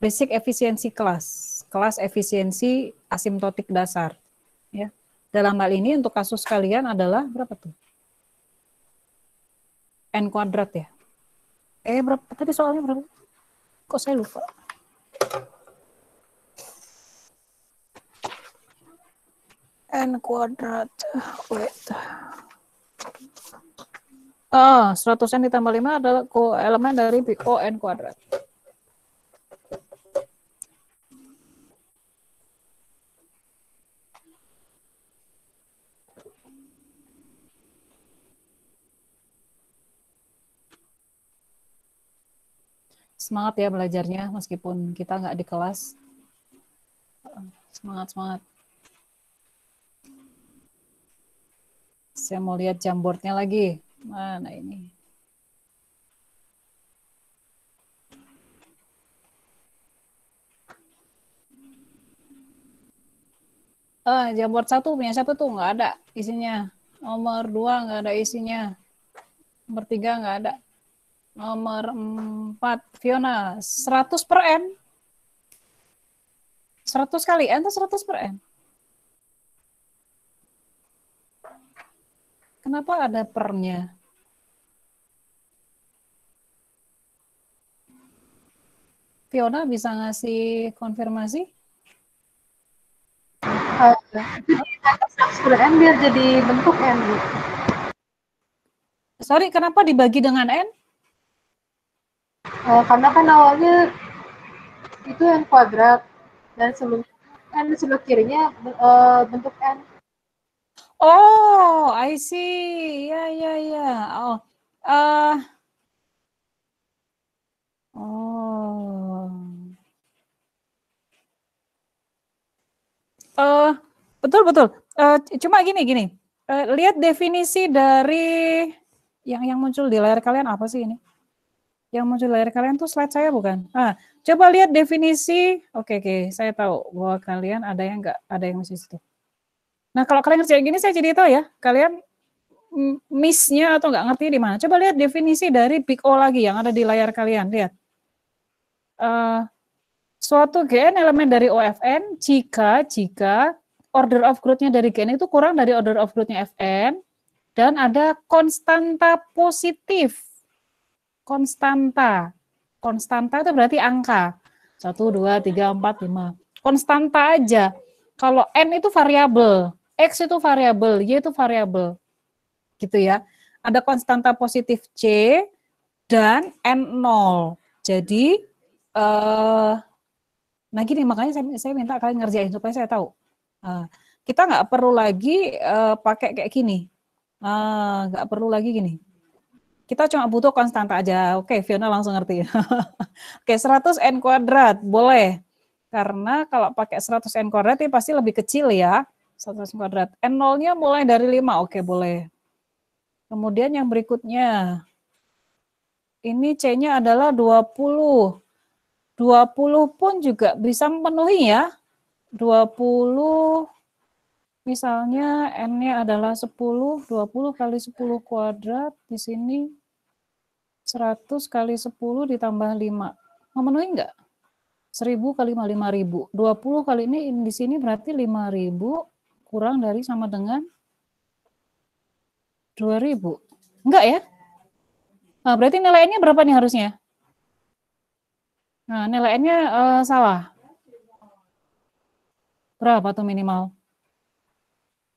basic efisiensi kelas efisiensi asimptotik dasar. Ya. Dalam hal ini untuk kasus kalian adalah berapa tuh? N kuadrat ya. Berapa tadi soalnya berapa? Kok saya lupa? N kuadrat. Wait. 100N ditambah 5 adalah elemen dari Big O N kuadrat. Semangat ya belajarnya, meskipun kita nggak di kelas. Semangat, semangat. Saya mau lihat jamboardnya lagi. Mana ini? Jamboard 1 punya siapa tuh? Nggak ada isinya. Nomor 2 nggak ada isinya. Nomor 3 nggak ada. Nomor 4, Fiona. 100 per N. 100 kali N atau 100 per N? Kenapa ada pernya? Fiona bisa ngasih konfirmasi? Per N biar jadi bentuk N. Sorry, kenapa dibagi dengan N? Karena kan awalnya itu N kuadrat dan sebelum N sebelah kirinya bentuk N. Oh, I see. Ya, ya, ya. Oh. Betul betul. Cuma gini. Lihat definisi dari yang muncul di layar kalian apa sih ini? Yang muncul di layar kalian tuh slide saya bukan? Coba lihat definisi. Oke, saya tahu bahwa kalian ada yang nggak, ada yang masih situ. Nah, kalau kalian ngerjain gini, saya jadi tahu ya, kalian miss-nya atau nggak ngerti di mana. Coba lihat definisi dari Big O lagi yang ada di layar kalian. Lihat. Suatu GN elemen dari OFN jika order of growth-nya dari GN itu kurang dari order of growth-nya Fn dan ada konstanta positif. Konstanta itu berarti angka 1, 2, 3, 4, 5. Konstanta aja. Kalau N itu variabel, X itu variabel, Y itu variabel. Gitu ya. Ada konstanta positif C dan N0. Jadi nah gini, makanya saya minta kalian ngerjain supaya saya tahu. Kita nggak perlu lagi pakai kayak gini. Nggak perlu lagi gini. Kita cuma butuh konstanta aja. Oke, Fiona langsung ngerti. Oke, 100n kuadrat boleh. Karena kalau pakai 100n kuadrat ini pasti lebih kecil ya. 100n kuadrat. N0-nya mulai dari 5. Oke, boleh. Kemudian yang berikutnya. Ini C-nya adalah 20. 20 pun juga bisa memenuhi ya. 20 misalnya N-nya adalah 10, 20 kali 10 kuadrat, di sini 100 kali 10 ditambah 5. Memenuhi enggak? 1000 kali 5, 5000. 20 kali ini di sini berarti 5000 kurang dari sama dengan 2000. Enggak ya? Nah, berarti nilai N-nya berapa nih harusnya? Nah, nilai N-nya salah. Berapa tuh minimal?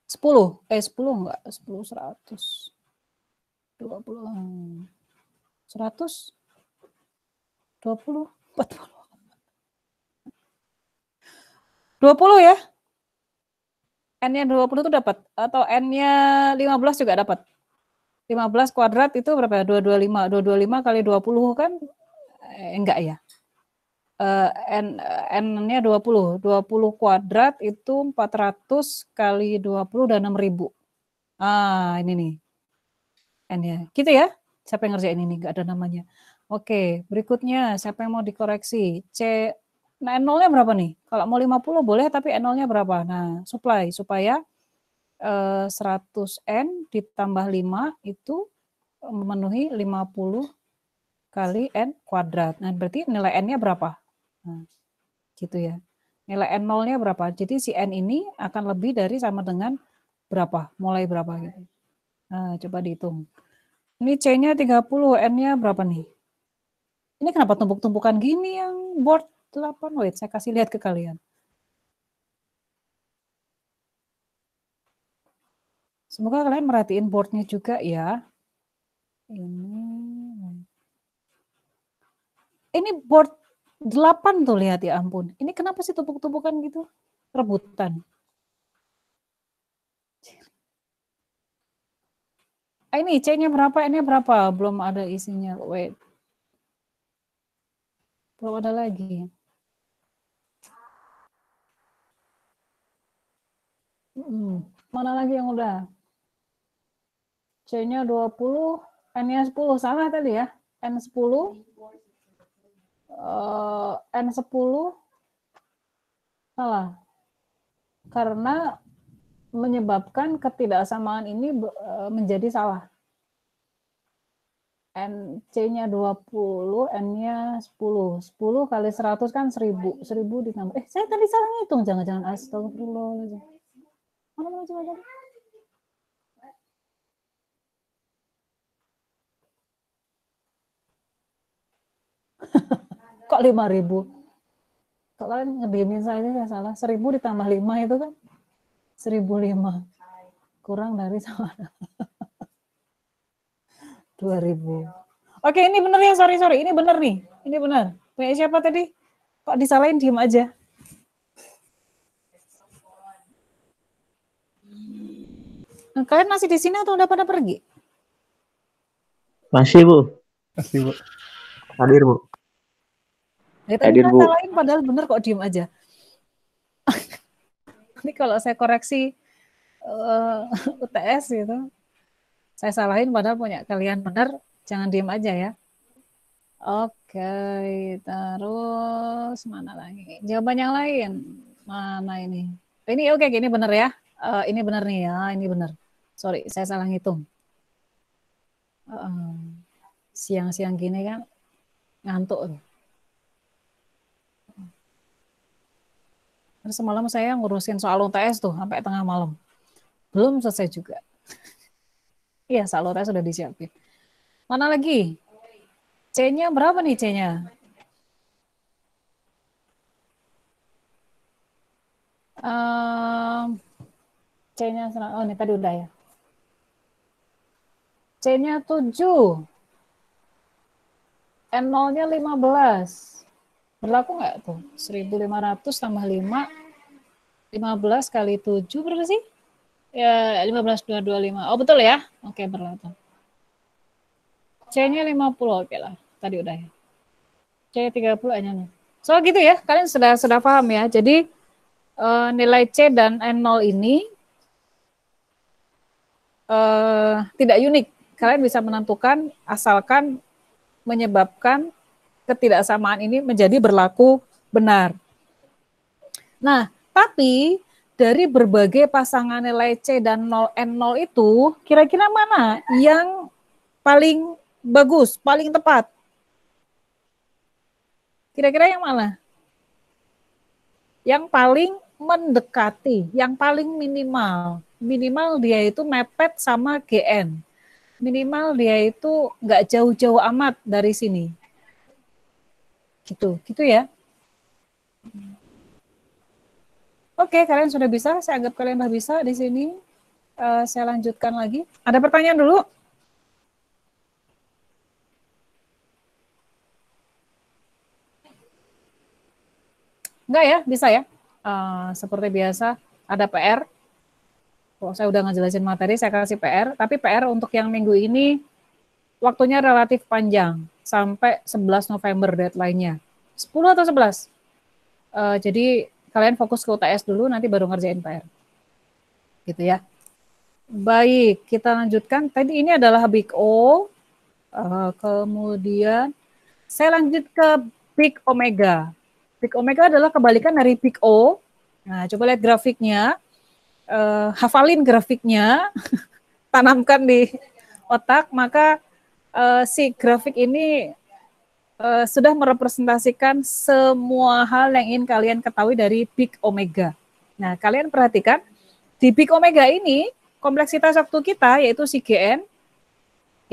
10. 10 enggak? 10, 100. 20. 100. 20. 40. 20 ya? N-nya 20 itu dapat. Atau N-nya 15 juga dapat. 15 kuadrat itu berapa? 225. 225 kali 20 kan? Enggak ya? N-nya 20. 20 kuadrat itu 400 kali 20 dan 6000. Ini nih. N-nya. Gitu ya? Siapa yang ngerjain ini? Enggak ada namanya. Oke, berikutnya siapa yang mau dikoreksi? C. Nah, N0-nya berapa nih? Kalau mau 50 boleh, tapi N0-nya berapa? Nah, supply supaya 100N ditambah 5 itu memenuhi 50 kali N kuadrat. Nah, berarti nilai N-nya berapa? Nah, gitu ya. Nilai N0-nya berapa? Jadi si N ini akan lebih dari sama dengan berapa? Mulai berapa gitu. Nah, coba dihitung. Ini C-nya 30, N-nya berapa nih? Ini kenapa tumpuk-tumpukan gini yang board 8? Wait, saya kasih lihat ke kalian. Semoga kalian merhatiin boardnya juga ya. Ini board 8 tuh, lihat ya ampun. Ini kenapa sih tumpuk-tumpukan gitu? Rebutan. Ini C-nya berapa, N-nya berapa? Belum ada isinya. Wait. Belum ada lagi. Mana lagi yang udah? C-nya 20, N-nya 10. Salah tadi ya. N10. N10 salah. Karena menyebabkan ketidaksamaan ini menjadi salah. C-nya 20, N-nya 10. 10 kali 100 kan 1000. 1000 ditambah. Saya tadi salah ngitung. Jangan-jangan astagfirullahaladzim. Mana coba. Kok 5000? Kalau kalian ngediemin saya salah. 1000 ditambah 5 itu kan 1005. Kurang dari sama 2000. Oke, ini bener ya, sorry. Ini bener nih. Ini bener. Punya siapa tadi? Kok disalahin diem aja? Nah, kalian masih di sini atau udah pada pergi? Masih, Bu. Masih, Bu. Hadir, Bu. Ya, tadi kan salahin padahal bener kok diem aja. Ini kalau saya koreksi UTS gitu, saya salahin padahal punya kalian benar, jangan diem aja ya. Oke, terus mana lagi? Jawaban yang lain, mana ini? Ini oke, ini benar ya. Ini benar nih ya, ini benar. Sorry, saya salah ngitung. Siang-siang gini kan ngantuk. Semalam saya ngurusin soal UTS tuh sampai tengah malam. Belum selesai juga. Iya, soal UTS sudah disiapin. Mana lagi? C-nya berapa nih C-nya? C-nya, oh ini tadi udah ya. C-nya 7. N0-nya 15. Berlaku nggak tuh? 1.500 tambah 5. 15 kali 7 berapa sih? Ya, 15.225. Oh, betul ya? Oke, berlaku. C-nya 50, oke lah. Tadi udah ya. C30 hanya. So gitu ya, kalian sudah paham ya. Jadi nilai C dan N0 ini tidak unik. Kalian bisa menentukan asalkan menyebabkan ketidaksamaan ini menjadi berlaku benar. Nah, tapi dari berbagai pasangan nilai C dan N0 itu, kira-kira mana yang paling bagus, paling tepat? Kira-kira yang mana? Yang paling mendekati, yang paling minimal. Minimal dia itu mepet sama GN. Minimal dia itu nggak jauh-jauh amat dari sini. Gitu ya. Oke, kalian sudah bisa. Saya anggap kalian sudah bisa di sini. Saya lanjutkan lagi. Ada pertanyaan dulu? Enggak ya, bisa ya. Seperti biasa, ada PR. Oh, saya udah ngejelasin materi, saya kasih PR. Tapi PR untuk yang minggu ini, waktunya relatif panjang. Sampai 11 November deadline-nya. 10 atau 11? Jadi, kalian fokus ke UTS dulu, nanti baru ngerjain PR. Gitu ya. Baik, kita lanjutkan. Tadi ini adalah Big O. Kemudian, saya lanjut ke Big Omega. Big Omega adalah kebalikan dari Big O. Nah, coba lihat grafiknya. Hafalin grafiknya. Tanamkan di otak. Maka si grafik ini sudah merepresentasikan semua hal yang ingin kalian ketahui dari Big Omega. Nah, kalian perhatikan. Di Big Omega ini, kompleksitas waktu kita, yaitu si GN.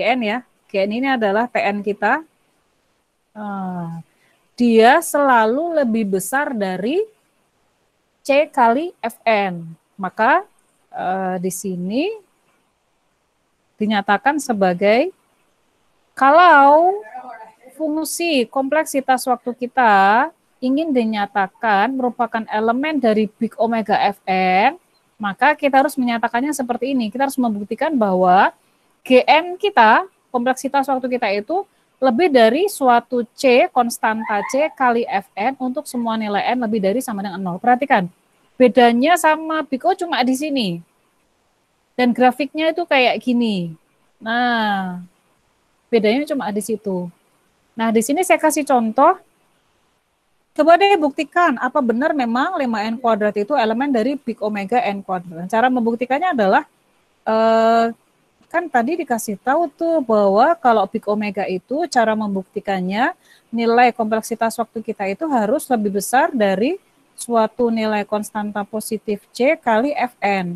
GN ya. GN ini adalah PN kita. Dia selalu lebih besar dari C kali Fn. Maka di sini dinyatakan sebagai kalau fungsi kompleksitas waktu kita ingin dinyatakan merupakan elemen dari Big Omega Fn, maka kita harus menyatakannya seperti ini. Kita harus membuktikan bahwa Gn kita, kompleksitas waktu kita itu lebih dari suatu C, konstanta C kali Fn untuk semua nilai N lebih dari sama dengan 0. Perhatikan, bedanya sama Big O cuma di sini. Dan grafiknya itu kayak gini. Nah, bedanya cuma di situ. Nah, di sini saya kasih contoh. Coba deh buktikan, apa benar memang 5N kuadrat itu elemen dari Big Omega N kuadrat. Cara membuktikannya adalah, kan tadi dikasih tahu tuh bahwa kalau Big Omega itu cara membuktikannya nilai kompleksitas waktu kita itu harus lebih besar dari suatu nilai konstanta positif C kali Fn.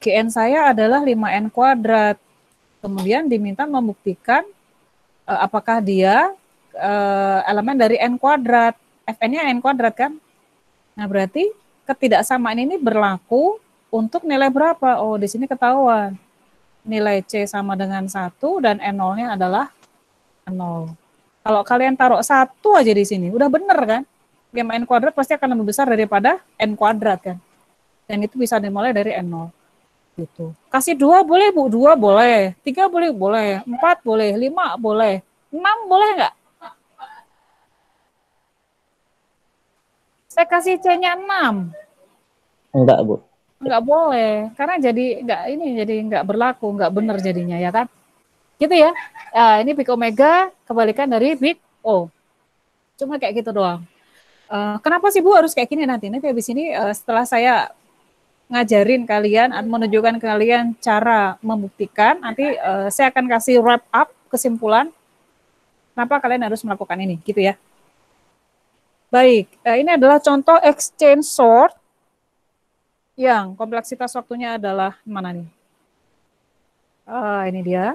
Gn saya adalah 5N kuadrat. Kemudian diminta membuktikan apakah dia elemen dari N kuadrat. Fn-nya N kuadrat kan? Nah, berarti ketidaksamaan ini berlaku untuk nilai berapa? Oh, di sini ketahuan. Nilai C sama dengan 1 dan N0-nya adalah 0. Kalau kalian taruh 1 aja di sini, udah bener kan? 5N kuadrat pasti akan lebih besar daripada N kuadrat kan? Dan itu bisa dimulai dari N0. Gitu. Kasih 2 boleh Bu? 2 boleh. 3 boleh? Boleh. 4 boleh. 5 boleh. 6 boleh nggak? Saya kasih C-nya 6. Enggak, Bu. nggak boleh, karena jadi nggak berlaku, nggak benar jadinya ya kan, gitu ya. Ini big omega kebalikan dari big O, cuma kayak gitu doang. Kenapa sih Bu harus kayak gini, nanti habis ini setelah saya ngajarin kalian, menunjukkan kalian cara membuktikan, nanti saya akan kasih wrap up kesimpulan kenapa kalian harus melakukan ini, gitu ya. Baik, ini adalah contoh exchange sort yang kompleksitas waktunya adalah mana nih? Ini dia.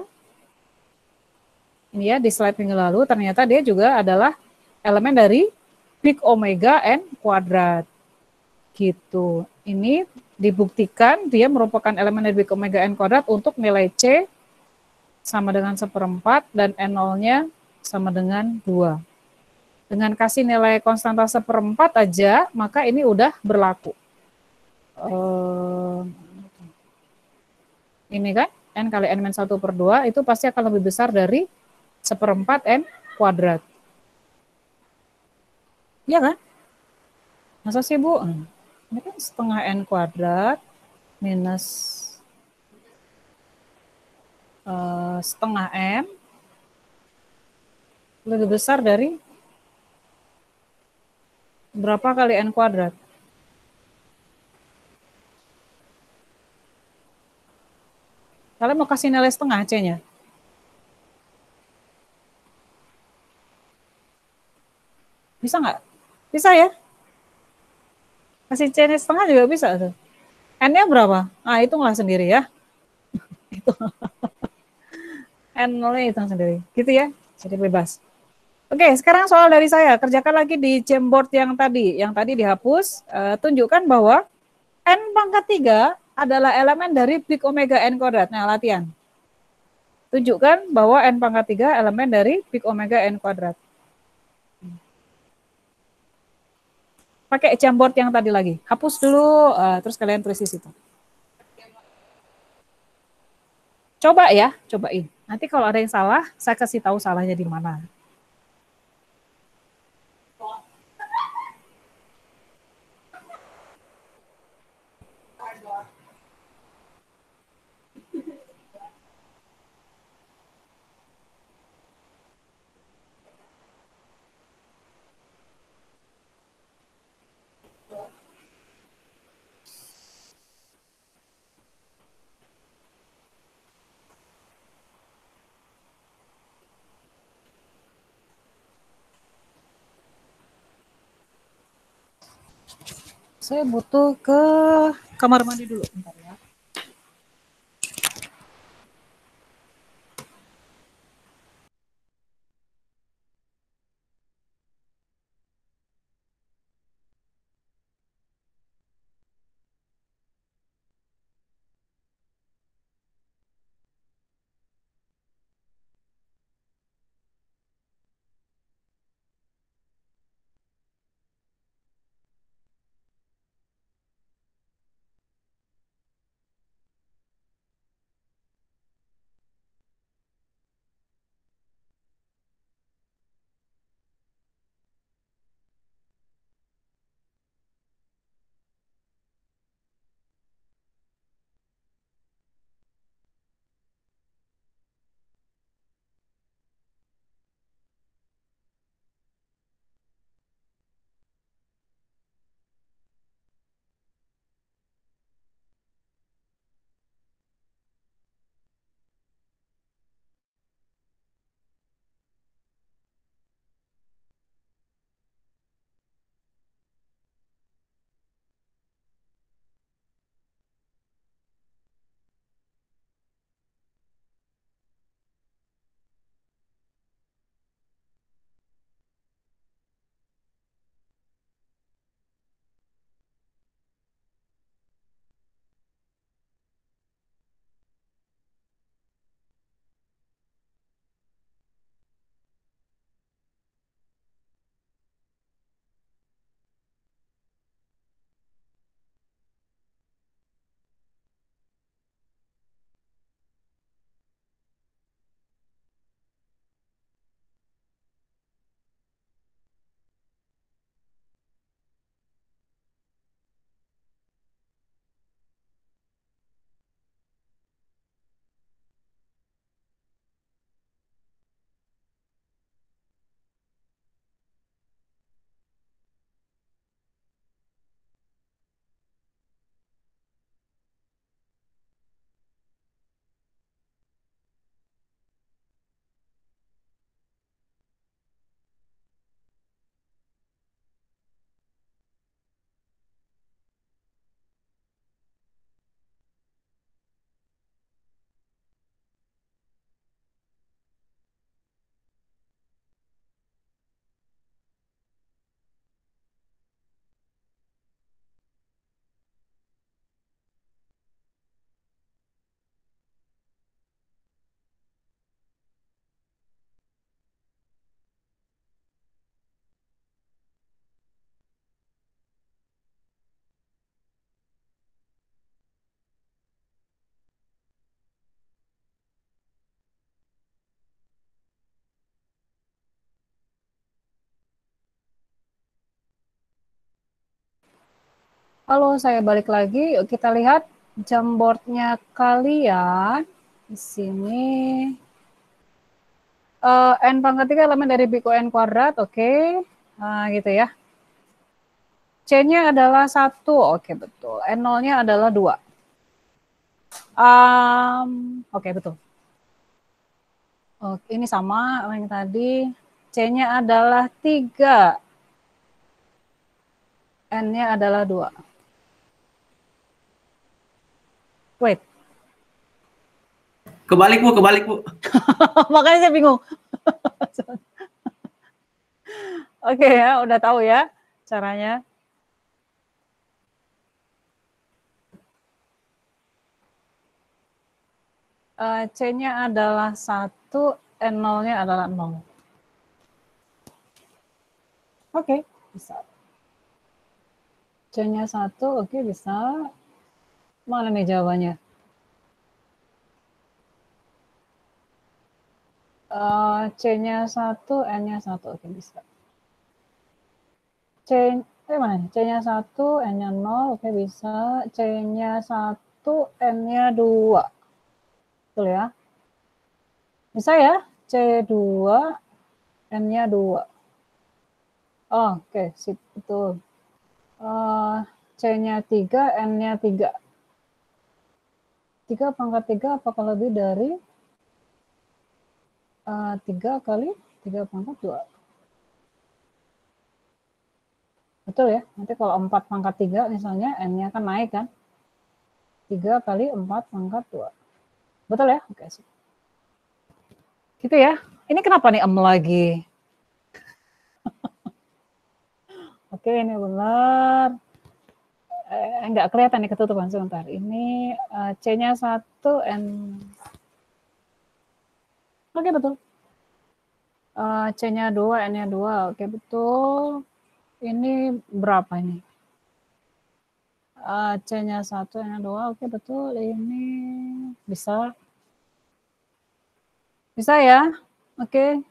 Ini ya di slide minggu lalu, ternyata dia juga adalah elemen dari big omega n kuadrat. Gitu. Ini dibuktikan dia merupakan elemen dari big omega n kuadrat untuk nilai C sama dengan 1/4 dan N0-nya sama dengan 2. Dengan kasih nilai konstanta 1/4 aja, maka ini udah berlaku. Ini kan, N kali N-1/2 itu pasti akan lebih besar dari 1/4 N kuadrat. Iya kan? Masa sih Bu? Ini kan setengah N kuadrat minus setengah M lebih besar dari berapa kali N kuadrat? Kalian mau kasih nilai setengah C-nya? Bisa nggak? Bisa ya? Kasih C-nya setengah juga bisa tuh. N-nya berapa? Hitunglah sendiri ya. Itu. N0-nya hitung sendiri. Gitu ya. Jadi bebas. Oke, sekarang soal dari saya. Kerjakan lagi di Jamboard yang tadi. Yang tadi dihapus. Tunjukkan bahwa N pangkat 3 adalah elemen dari big omega N kuadrat. Nah, latihan. Tunjukkan bahwa N pangkat 3 elemen dari big omega N kuadrat. Pakai Jamboard yang tadi lagi. Hapus dulu, terus kalian tulis di situ. Coba ya, cobain. Nanti kalau ada yang salah, saya kasih tahu salahnya di mana. Saya butuh ke kamar mandi dulu. Bentar ya. Kalau saya balik lagi, yuk kita lihat Jamboardnya kalian. Di sini n pangkat 3 elemen dari big O n kuadrat, oke. Nah, gitu ya. C-nya adalah 1, oke betul. N0-nya adalah 2. Oke, betul. Oke, ini sama yang tadi. C-nya adalah 3. N-nya adalah 2. Wait. Kebalik Bu. Makanya saya bingung. Oke ya, udah tahu ya caranya. C-nya adalah 1, N0-nya adalah 0. Oke, bisa. C-nya 1, oke bisa. Mana nih jawabannya? C-nya 1, N-nya 1, oke bisa. Mana nih? C-nya 1, N-nya 0, oke bisa. C-nya 1, N-nya 2. Betul ya? Bisa ya? C2, N-nya 2. Oh, oke, sip, betul. C-nya 3, N-nya 3. 3 pangkat 3 apakah lebih dari 3 kali 3 pangkat 2? Betul ya? Nanti kalau 4 pangkat 3 misalnya, N-nya kan naik kan? 3 kali 4 pangkat 2. Betul ya? Oke, sip. Gitu ya. Ini kenapa nih lagi? Oke, ini benar. Enggak kelihatan nih ketutupan sebentar. Ini C-nya 1, N. Oke, betul. C-nya 2, N-nya 2. Oke, betul. Ini berapa ini? C-nya 1, N-nya 2. Oke, betul. Ini bisa. Bisa ya? Oke.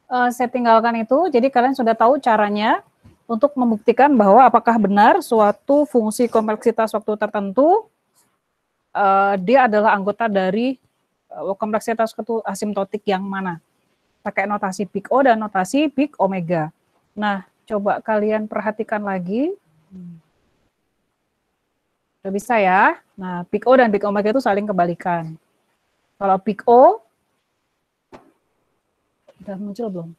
Saya tinggalkan itu. Jadi kalian sudah tahu caranya untuk membuktikan bahwa apakah benar suatu fungsi kompleksitas waktu tertentu dia adalah anggota dari kompleksitas waktu asimptotik yang mana. Pakai notasi big O dan notasi big omega. Nah, coba kalian perhatikan lagi. Udah bisa ya? Nah, big O dan big omega itu saling kebalikan. Kalau big O, udah muncul belum?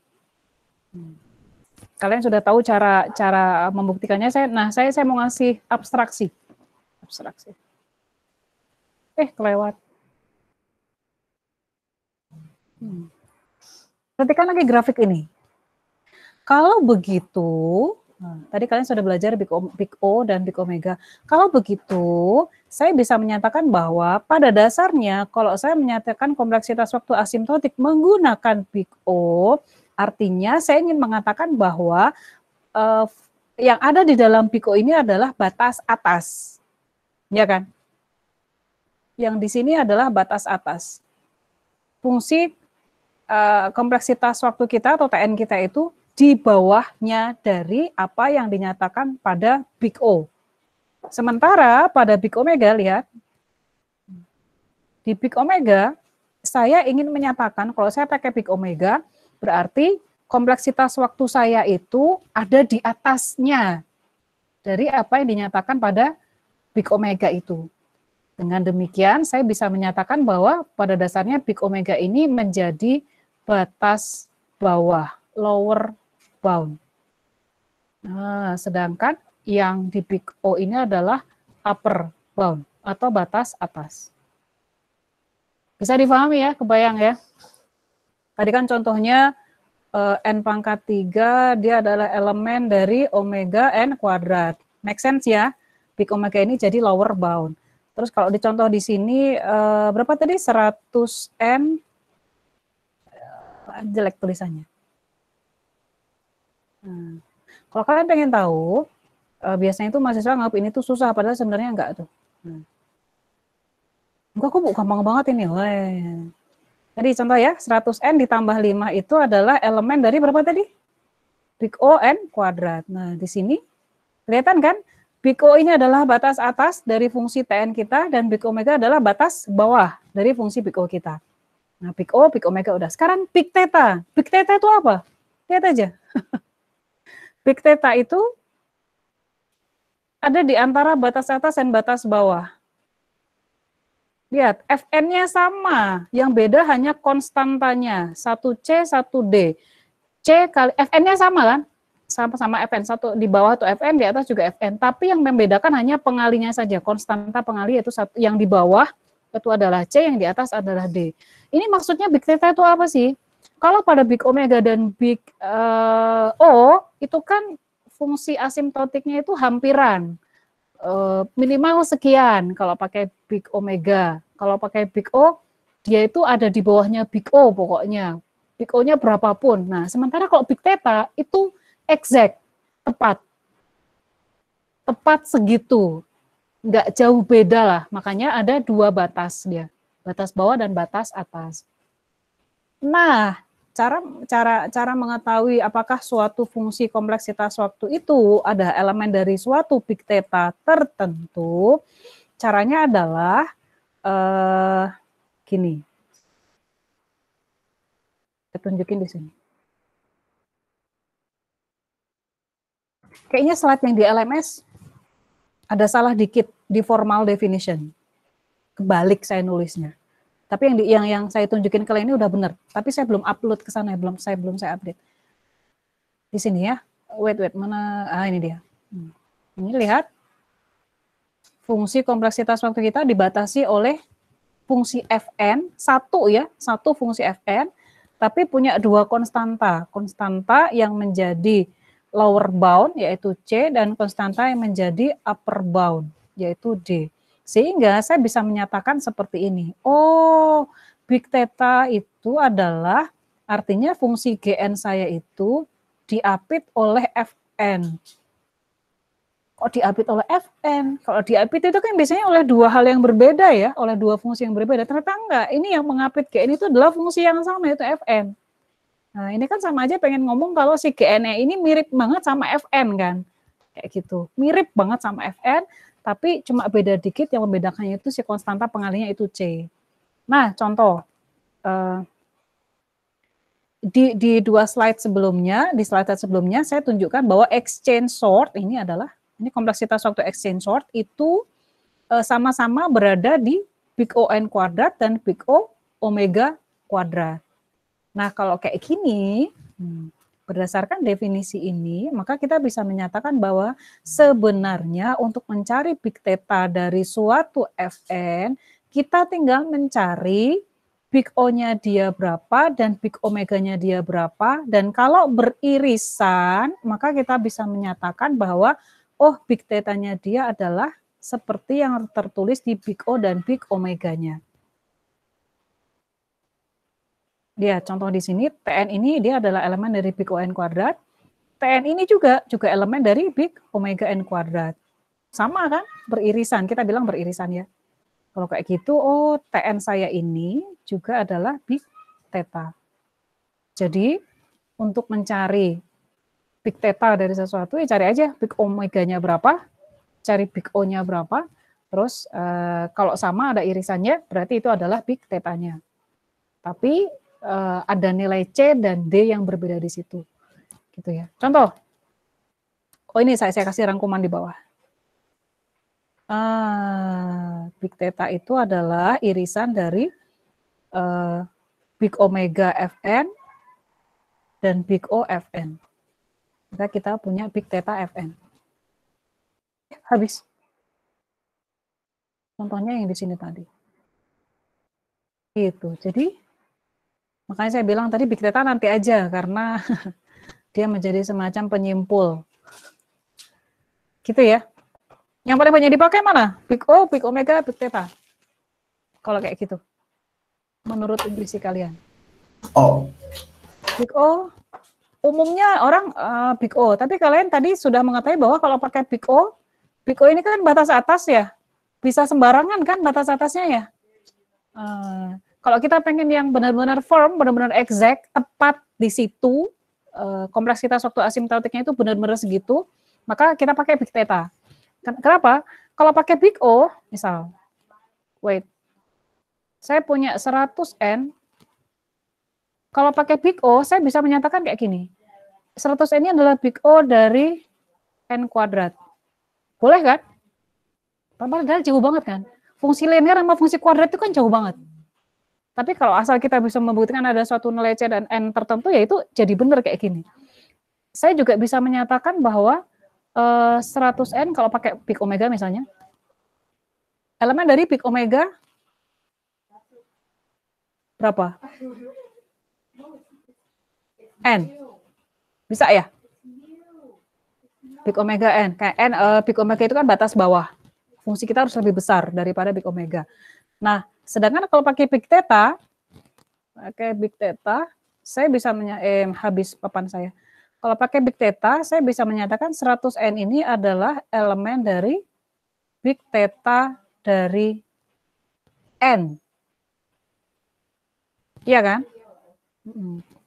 Kalian sudah tahu cara membuktikannya. Saya mau ngasih abstraksi. Kelewat. Perhatikan lagi grafik ini. Kalau begitu, tadi kalian sudah belajar big O dan big omega. Kalau begitu, saya bisa menyatakan bahwa pada dasarnya kalau saya menyatakan kompleksitas waktu asimptotik menggunakan big O, artinya saya ingin mengatakan bahwa yang ada di dalam big O ini adalah batas atas. Ya kan? Yang di sini adalah batas atas. Fungsi kompleksitas waktu kita atau TN kita itu di bawahnya dari apa yang dinyatakan pada big O. Sementara pada big omega, lihat, di big omega, saya ingin menyatakan kalau saya pakai big omega, berarti kompleksitas waktu saya itu ada di atasnya dari apa yang dinyatakan pada big omega itu. Dengan demikian, saya bisa menyatakan bahwa pada dasarnya big omega ini menjadi batas bawah, lower bound. Nah, sedangkan yang di big O ini adalah upper bound atau batas atas. Bisa difahami ya, kebayang ya? Tadi kan contohnya N pangkat 3, dia adalah elemen dari omega N kuadrat. Make sense ya? Big omega ini jadi lower bound. Terus kalau dicontoh di sini, berapa tadi? 100 N, jelek tulisannya. Nah, kalau kalian pengen tahu, biasanya itu mahasiswa nganggap ini tuh susah, padahal sebenarnya enggak tuh. Enggak, kok gampang banget ini. Jadi contoh ya, 100N ditambah 5 itu adalah elemen dari berapa tadi? Big O N kuadrat. Nah, di sini kelihatan kan? Big O ini adalah batas atas dari fungsi Tn kita, dan Big Omega adalah batas bawah dari fungsi Big O kita. Nah, Big O, Big Omega udah. Sekarang Big Theta. Big Theta itu apa? Lihat aja. Big Theta itu ada di antara batas atas dan batas bawah. Lihat, Fn-nya sama. Yang beda hanya konstantanya. 1C, 1D. C kali Fn-nya sama kan? Sama-sama Fn, satu di bawah itu Fn, di atas juga Fn, tapi yang membedakan hanya pengalinya saja, konstanta pengali itu satu, yang di bawah itu adalah C, yang di atas adalah D. Ini maksudnya Big Theta itu apa sih? Kalau pada Big Omega dan Big O, itu kan fungsi asimptotiknya itu hampiran, minimal sekian kalau pakai Big Omega. Kalau pakai Big O, dia itu ada di bawahnya Big O pokoknya. Big O-nya berapapun. Nah, sementara kalau Big Theta itu exact, tepat segitu, nggak jauh beda lah. Makanya ada dua batas dia, batas bawah dan batas atas. Nah, cara mengetahui apakah suatu fungsi kompleksitas waktu itu ada elemen dari suatu Big Theta tertentu, caranya adalah gini. Saya tunjukin di sini. Kayaknya slide yang di LMS ada salah dikit di formal definition. Kebalik saya nulisnya. Tapi yang saya tunjukin kalian ini udah benar. Tapi saya belum upload ke sana, belum saya update. Di sini ya. Wait, mana? Ah, ini dia. Ini lihat. Fungsi kompleksitas waktu kita dibatasi oleh fungsi Fn, satu fungsi Fn, tapi punya dua konstanta. Konstanta yang menjadi lower bound, yaitu C, dan konstanta yang menjadi upper bound, yaitu D. Sehingga saya bisa menyatakan seperti ini. Oh, Big Theta itu adalah, artinya fungsi Gn saya itu diapit oleh Fn. Kok diapit oleh Fn? Kalau diapit itu kan biasanya oleh dua hal yang berbeda ya, oleh dua fungsi yang berbeda. Ternyata enggak, ini yang mengapit Gn itu adalah fungsi yang sama, yaitu Fn. Nah, ini kan sama aja pengen ngomong kalau si Gn ini mirip banget sama Fn kan. Kayak gitu. Mirip banget sama Fn, tapi cuma beda dikit, yang membedakannya itu si konstanta pengalinya itu C. Nah, contoh. Di dua slide sebelumnya, di slide sebelumnya saya tunjukkan bahwa exchange sort ini kompleksitas waktu exchange sort itu sama-sama berada di Big O(n) kuadrat dan Big O omega kuadrat. Nah, kalau kayak gini, berdasarkan definisi ini, maka kita bisa menyatakan bahwa sebenarnya untuk mencari Big Theta dari suatu Fn, kita tinggal mencari Big O-nya dia berapa dan Big Omega-nya dia berapa, dan kalau beririsan, maka kita bisa menyatakan bahwa, oh, Big Theta-nya dia adalah seperti yang tertulis di Big O dan Big Omega-nya. Dia contoh di sini, Tn ini dia adalah elemen dari Big O(n) kuadrat. Tn ini juga elemen dari Big Omega (n) kuadrat. Sama kan? Beririsan, kita bilang beririsan ya. Kalau kayak gitu, oh, Tn saya ini juga adalah Big Theta. Jadi, untuk mencari Big Theta dari sesuatu, ya cari aja Big Omega-nya berapa, cari Big O-nya berapa, terus kalau sama ada irisannya, berarti itu adalah Big Theta-nya. Tapi ada nilai C dan D yang berbeda di situ, gitu ya. Contoh, oh ini saya kasih rangkuman di bawah. Big Theta itu adalah irisan dari Big Omega Fn dan Big O Fn. Maka kita punya Big Theta Fn. Habis. Contohnya yang di sini tadi. Gitu. Jadi makanya saya bilang tadi Big Theta nanti aja, karena dia menjadi semacam penyimpul. Gitu ya. Yang paling banyak dipakai mana? Big O, Big Omega, Big Theta. Kalau kayak gitu. Menurut intuisi kalian. Oh. Big O, umumnya orang Big O. Tapi kalian tadi sudah mengetahui bahwa kalau pakai Big O ini kan batas atas ya. Bisa sembarangan kan batas atasnya ya. Kalau kita pengen yang benar-benar firm, benar-benar exact, tepat di situ, kompleksitas waktu asimptotiknya itu benar-benar segitu, maka kita pakai Big Theta. Kenapa? Kalau pakai big O, misal, wait, saya punya 100N, kalau pakai big O, saya bisa menyatakan kayak gini, 100N ini adalah big O dari N kuadrat. Boleh kan? Padahal jauh banget kan? Fungsi linear sama fungsi kuadrat itu kan jauh banget. Tapi kalau asal kita bisa membuktikan ada suatu nilai C dan N tertentu, ya itu jadi benar kayak gini. Saya juga bisa menyatakan bahwa 100N kalau pakai big omega misalnya, elemen dari big omega berapa? N. Bisa ya? Big omega N. Kayak N, big omega itu kan batas bawah. Fungsi kita harus lebih besar daripada big omega. Nah, sedangkan kalau pakai big theta, saya bisa habis papan saya. Kalau pakai big theta, saya bisa menyatakan 100N ini adalah elemen dari big theta dari N. Iya kan?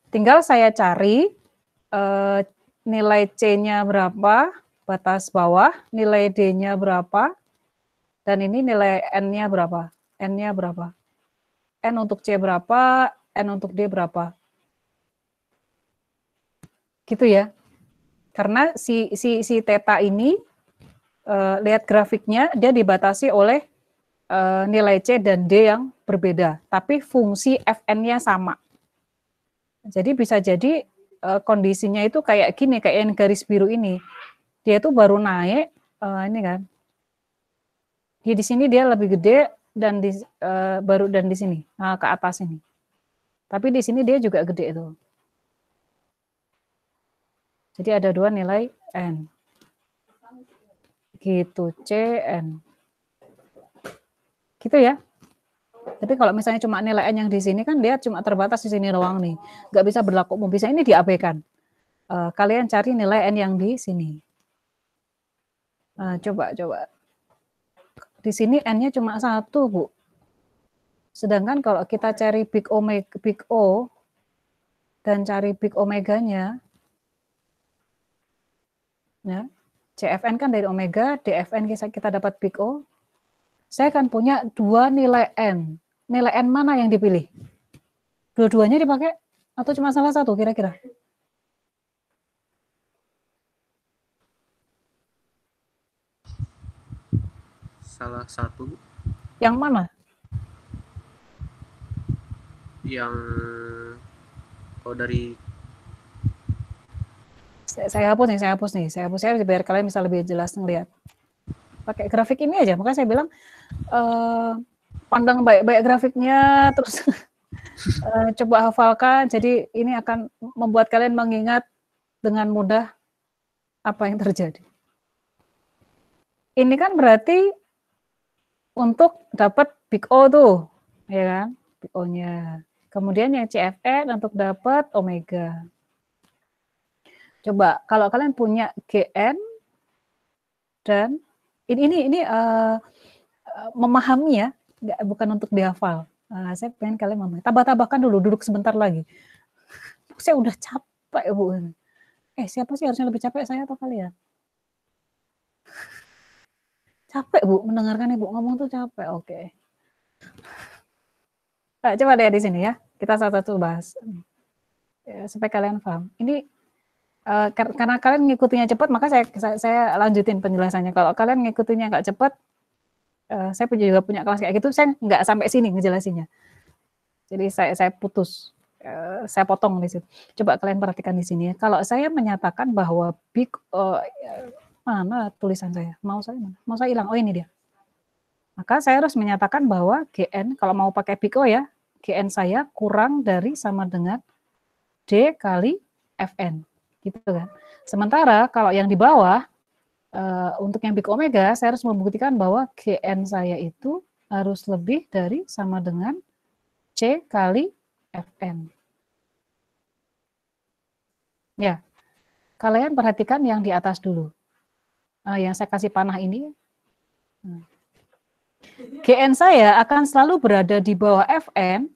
Tinggal saya cari nilai C-nya berapa, batas bawah, nilai D-nya berapa, dan ini nilai N-nya berapa. N-nya berapa? N untuk C berapa, N untuk D berapa. Gitu ya. Karena si theta ini, lihat grafiknya, dia dibatasi oleh nilai C dan D yang berbeda. Tapi fungsi Fn-nya sama. Jadi bisa jadi kondisinya itu kayak gini, kayak yang garis biru ini. Dia itu baru naik, ini kan. Di sini dia lebih gede, dan baru di sini, ke atas ini. Tapi di sini dia juga gede itu. Jadi ada dua nilai N. Gitu, C, N. Gitu ya. Tapi kalau misalnya cuma nilai N yang di sini kan dia cuma terbatas di sini doang nih. Nggak bisa berlaku umum. Bisa ini diabaikan. Kalian cari nilai N yang di sini. Coba. Di sini N-nya cuma 1, Bu. Sedangkan kalau kita cari big O dan cari big omeganya, ya, CFN kan dari omega, DFN kita dapat big O, saya akan punya dua nilai N. Nilai N mana yang dipilih? Dua-duanya dipakai atau cuma salah satu kira-kira? Salah satu. Yang mana? Yang kalau dari saya hapus nih. Saya biar kalian bisa lebih jelas ngelihat. Pakai grafik ini aja, makanya saya bilang pandang baik-baik grafiknya, terus coba hafalkan. Jadi ini akan membuat kalian mengingat dengan mudah apa yang terjadi. Ini kan berarti untuk dapat big O tuh, ya kan? Big O-nya. Kemudian yang CFN untuk dapat omega. Coba kalau kalian punya GN dan ini memahami ya, bukan untuk dihafal. Saya pengen kalian memahami. Tambah-tambahkan dulu, duduk sebentar lagi. Saya udah capek, Bu. Siapa sih harusnya lebih capek, saya atau kalian? Capek, Bu, mendengarkan Ibu ngomong tuh capek. Oke. Nah, coba deh di sini ya. Kita satu-satu bahas. Ya, supaya kalian paham. Ini karena kalian ngikutinya cepat, maka saya lanjutin penjelasannya. Kalau kalian ngikutinya nggak cepat, saya juga punya kelas kayak gitu, saya nggak sampai sini ngejelasinnya. Jadi saya putus, saya potong di situ. Coba kalian perhatikan di sini ya. Kalau saya menyatakan bahwa big mana tulisan saya? Mau saya hilang. Oh, ini dia. Maka saya harus menyatakan bahwa GN kalau mau pakai big O ya, GN saya kurang dari sama dengan D kali Fn. Gitu kan. Sementara kalau yang di bawah untuk yang big omega, saya harus membuktikan bahwa GN saya itu harus lebih dari sama dengan C kali Fn. Ya, kalian perhatikan yang di atas dulu. Yang saya kasih panah ini. GN saya akan selalu berada di bawah Fn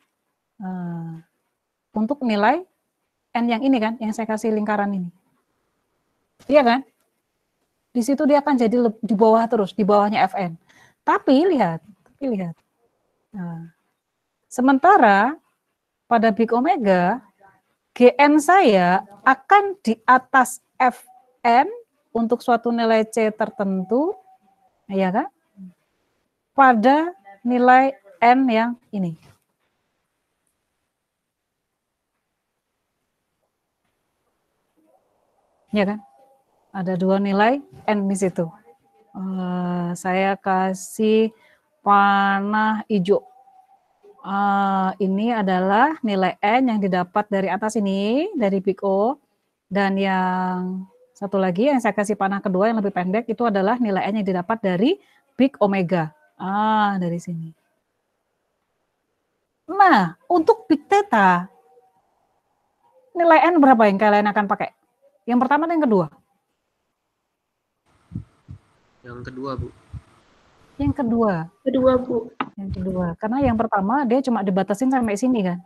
untuk nilai N yang ini kan, yang saya kasih lingkaran ini. Iya kan? di situ dia akan jadi di bawah terus, di bawahnya Fn. Tapi lihat. Nah, sementara pada big omega, Gn saya akan di atas Fn untuk suatu nilai C tertentu, ya kan? Pada nilai N yang ini. Ya kan? Ada dua nilai N di situ. Saya kasih panah hijau. Ini adalah nilai N yang didapat dari atas ini, dari big O. Dan yang satu lagi yang saya kasih panah kedua yang lebih pendek itu adalah nilai N yang didapat dari big omega. Dari sini. Nah, untuk big theta, nilai N berapa yang kalian akan pakai? Yang pertama atau yang kedua? Yang kedua, Bu. Yang kedua. Kedua, Bu. Yang kedua. Karena yang pertama dia cuma dibatasin sampai sini kan.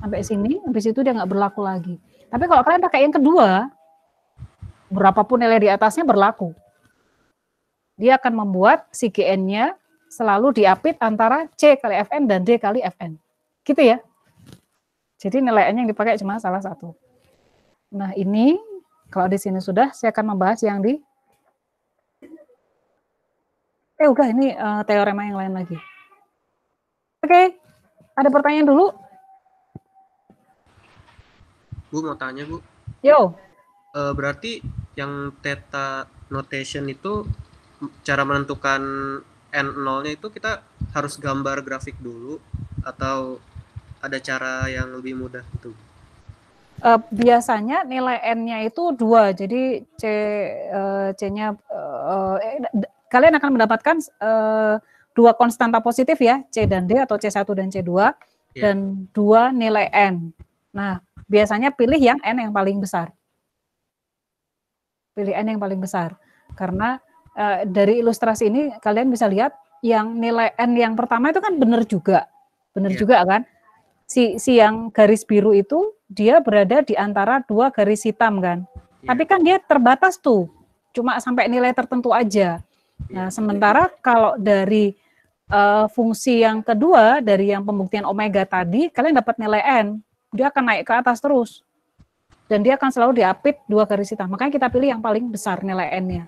Sampai sini, habis itu dia nggak berlaku lagi. Tapi kalau kalian pakai yang kedua, berapapun nilai di atasnya berlaku. Dia akan membuat si Gn-nya selalu diapit antara C kali Fn dan D kali Fn. Gitu ya. Jadi nilai N yang dipakai cuma salah satu. Nah ini, kalau di sini sudah, saya akan membahas yang di udah ini teorema yang lain lagi. Oke, ada pertanyaan dulu? Bu mau tanya, Bu. Yo. Berarti yang theta notation itu cara menentukan N0-nya itu kita harus gambar grafik dulu atau ada cara yang lebih mudah gitu? Biasanya nilai N-nya itu 2, jadi C-nya kalian akan mendapatkan 2 konstanta positif ya, C dan D atau C1 dan C2, dan 2 nilai N. Nah, biasanya pilih yang N yang paling besar. Pilih N yang paling besar. Karena dari ilustrasi ini kalian bisa lihat yang nilai N yang pertama itu kan benar juga. Benar juga kan? Si yang garis biru itu dia berada di antara 2 garis hitam kan. Tapi kan dia terbatas tuh. Cuma sampai nilai tertentu aja. Nah, sementara kalau dari fungsi yang kedua, dari yang pembuktian omega tadi, kalian dapat nilai N. Dia akan naik ke atas terus. Dan dia akan selalu diapit 2 garis hitam. Makanya kita pilih yang paling besar nilai N-nya.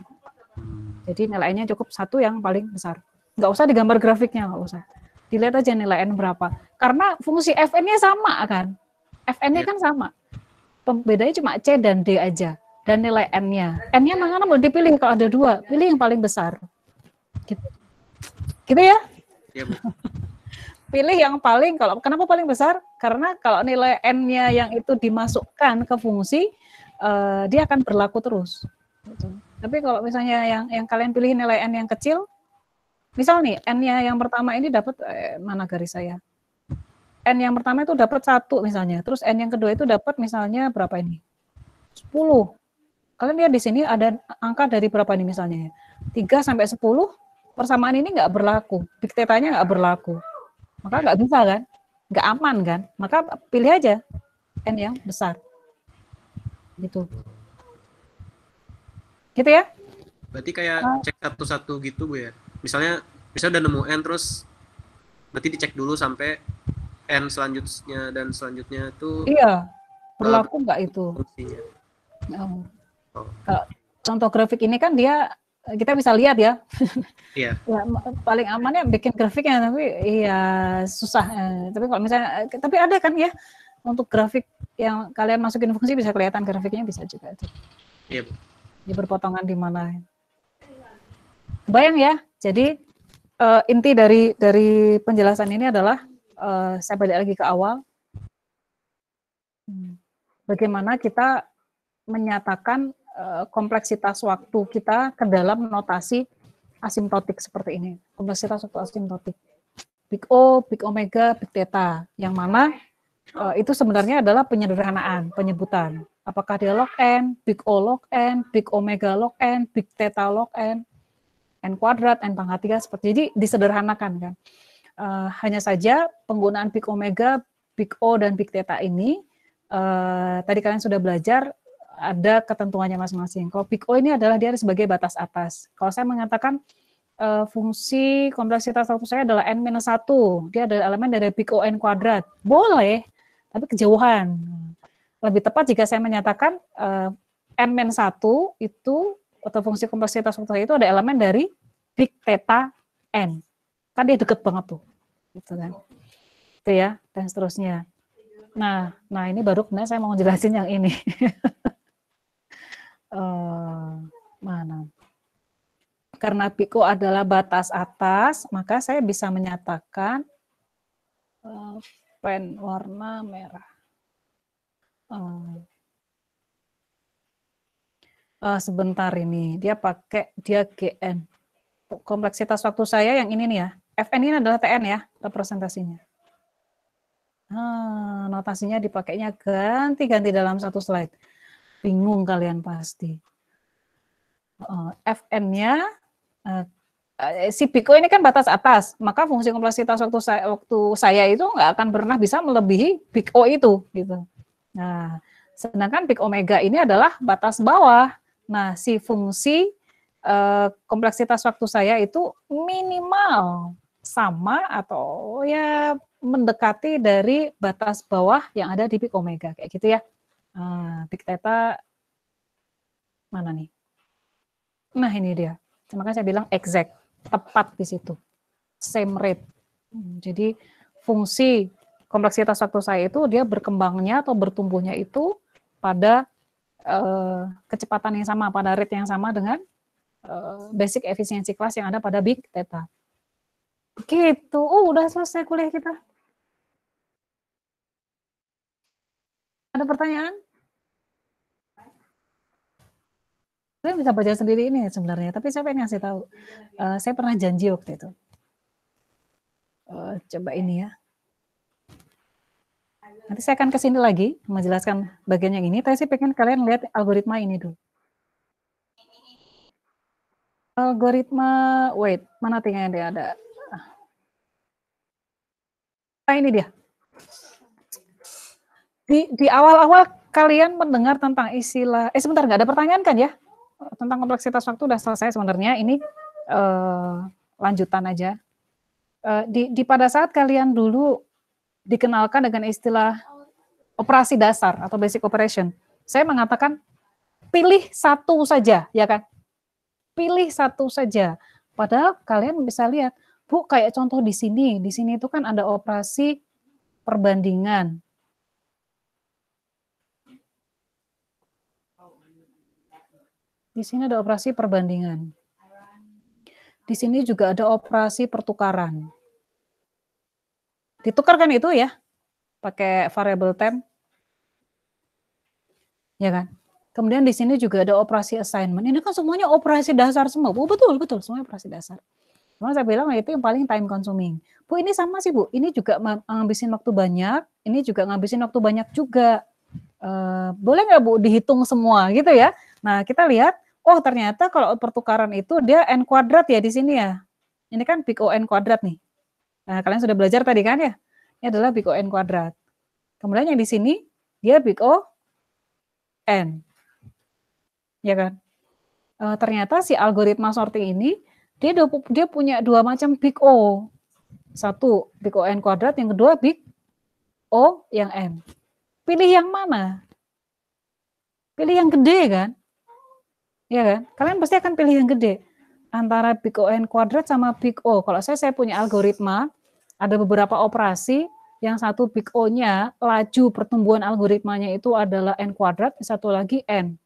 Jadi nilainya cukup 1 yang paling besar. Nggak usah digambar grafiknya, nggak usah. Dilihat aja nilai N berapa. Karena fungsi Fn-nya sama kan. Fn-nya kan sama. Bedanya cuma C dan D aja. Dan nilai N-nya. N-nya mana mau dipilih kalau ada 2. Pilih yang paling besar. Gitu, gitu ya? Iya, Bu. Pilih yang paling, kenapa paling besar? Karena kalau nilai N-nya yang itu dimasukkan ke fungsi, dia akan berlaku terus. Gitu. Tapi kalau misalnya yang kalian pilih nilai N yang kecil, misal nih, N-nya yang pertama ini dapat, mana garis saya? N yang pertama itu dapat 1 misalnya, terus N yang kedua itu dapat misalnya berapa ini? 10. Kalian lihat di sini ada angka dari berapa nih misalnya? 3 sampai 10, persamaan ini nggak berlaku, big theta-nya nggak berlaku. Maka nggak bisa kan? Nggak aman kan? Maka pilih aja N yang besar. Gitu. Gitu ya? Berarti kayak cek satu-satu gitu, Bu ya? Misalnya udah nemu N, terus berarti dicek dulu sampai N selanjutnya dan selanjutnya itu iya, berlaku nggak itu? Fungsinya. Kalau contoh grafik ini kan kita bisa lihat ya. Iya. Ya, paling amannya bikin grafiknya, tapi iya susah. Tapi kalau misalnya, tapi ada kan ya untuk grafik yang kalian masukin fungsi bisa kelihatan grafiknya bisa juga. Iya, Bu. Di berpotongan di mana. Bayang ya. Jadi inti dari penjelasan ini adalah saya balik lagi ke awal. Bagaimana kita menyatakan kompleksitas waktu kita ke dalam notasi asimptotik seperti ini. Kompleksitas waktu asimptotik. Big O, big omega, big theta. Yang mana itu sebenarnya adalah penyederhanaan, penyebutan. Apakah dia log N, big O log N, big omega log N, big theta log N, N kuadrat, N pangkat 3, seperti jadi disederhanakan kan. Hanya saja penggunaan big omega, big O, dan big theta ini, tadi kalian sudah belajar, ada ketentuannya masing-masing. Kalau big O ini adalah dia sebagai batas atas. Kalau saya mengatakan fungsi kompleksitas waktu saya adalah N-1, dia adalah elemen dari big O N kuadrat. Boleh, tapi kejauhan. Lebih tepat jika saya menyatakan N-1 itu, atau fungsi kompleksitas waktu saya itu ada elemen dari big theta N. Kan dia deket banget tuh. Gitu kan. Itu ya, dan seterusnya. Nah ini baru kemudian saya mau jelasin yang ini. Mana? Karena big O adalah batas atas, maka saya bisa menyatakan pen warna merah. Sebentar ini, dia GN. Kompleksitas waktu saya yang ini nih ya. Fn ini adalah Tn ya, representasinya. Notasinya dipakainya ganti-ganti dalam satu slide. Bingung kalian pasti. Fn-nya, si big O ini kan batas atas, maka fungsi kompleksitas waktu saya itu nggak akan pernah bisa melebihi big O itu. Gitu. Nah, sedangkan big omega ini adalah batas bawah. Nah, si fungsi kompleksitas waktu saya itu minimal sama atau ya mendekati dari batas bawah yang ada di big omega kayak gitu ya. Big theta mana nih? Nah ini dia. Makanya saya bilang exact, tepat di situ. Same rate. Jadi fungsi kompleksitas waktu saya itu dia berkembangnya atau bertumbuhnya itu pada kecepatan yang sama, pada rate yang sama dengan basic efisiensi kelas yang ada pada big theta. Gitu. Udah selesai kuliah kita. Ada pertanyaan? Saya bisa baca sendiri ini sebenarnya, tapi saya pengen ngasih tahu. Saya pernah janji waktu itu. Coba ini ya. Nanti saya akan ke sini lagi menjelaskan bagian yang ini, tapi saya pengen kalian lihat algoritma ini dulu. Algoritma, wait, mana tinggalnya dia ada? Ini dia. Di awal-awal kalian mendengar tentang istilah, sebentar, nggak ada pertanyaan kan ya? Tentang kompleksitas waktu udah selesai sebenarnya, ini lanjutan aja. Pada saat kalian dulu dikenalkan dengan istilah operasi dasar atau basic operation, saya mengatakan pilih satu saja, ya kan? Pilih satu saja. Padahal kalian bisa lihat, Bu, kayak contoh di sini itu kan ada operasi perbandingan. Di sini ada operasi perbandingan. Di sini juga ada operasi pertukaran. Ditukarkan itu ya, pakai variable temp. Ya kan? Kemudian di sini juga ada operasi assignment. Ini kan semuanya operasi dasar semua. Bu, betul, semuanya operasi dasar. Cuma saya bilang itu yang paling time consuming. Bu, ini sama sih Bu, ini juga ngabisin waktu banyak, ini juga ngabisin waktu banyak juga. Boleh nggak Bu dihitung semua gitu ya? Nah kita lihat, oh ternyata kalau pertukaran itu dia n kuadrat ya di sini ya. Ini kan big O n kuadrat nih. Nah kalian sudah belajar tadi kan ya? Ini adalah big O n kuadrat. Kemudian yang di sini dia big O n. Ya kan? Ternyata si algoritma sorting ini dia punya dua macam big O. Satu big O n kuadrat, yang kedua big O yang n. Pilih yang mana? Pilih yang gede kan? Ya kan? Kalian pasti akan pilih yang gede. Antara big O n kuadrat sama big O. Kalau saya punya algoritma, ada beberapa operasi, yang satu big O-nya, laju pertumbuhan algoritmanya itu adalah n kuadrat, satu lagi n.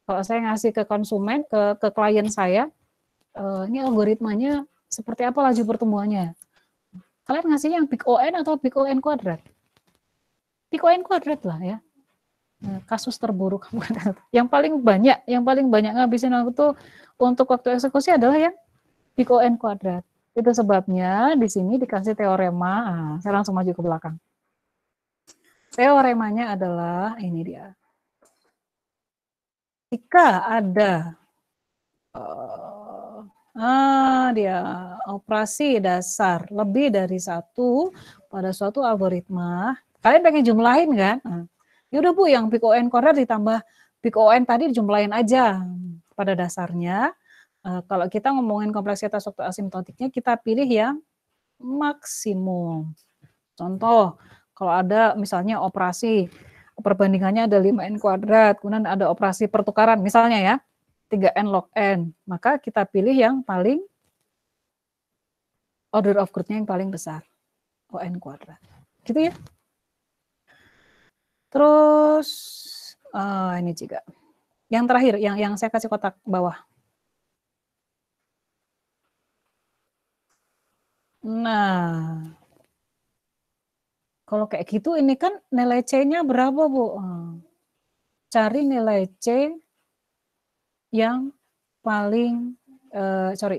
Kalau saya ngasih ke konsumen, ke klien saya, ini algoritmanya seperti apa laju pertumbuhannya. Kalian ngasih yang big O n atau big O n kuadrat? Big O n kuadrat lah ya. Kasus terburuk. Yang paling banyak ngabisin waktu untuk waktu eksekusi adalah yang big O n kuadrat. Itu sebabnya di sini dikasih teorema. Saya langsung maju ke belakang. Teoremanya adalah ini dia. Jika ada dia operasi dasar lebih dari satu pada suatu algoritma, kalian pengen jumlahin kan? Ya udah Bu, yang big O n kuadrat ditambah Big O(n) tadi dijumlahin aja. Pada dasarnya, kalau kita ngomongin kompleksitas waktu asimptotiknya, kita pilih yang maksimum. Contoh, kalau ada misalnya operasi, perbandingannya ada 5n kuadrat, kemudian ada operasi pertukaran, misalnya ya, 3n log n, maka kita pilih yang paling order of growth-nya yang paling besar, O(n) kuadrat. Gitu ya. Terus, ini juga. Yang terakhir, yang saya kasih kotak bawah. Nah, kalau kayak gitu ini kan nilai C-nya berapa, Bu? Cari nilai C yang paling,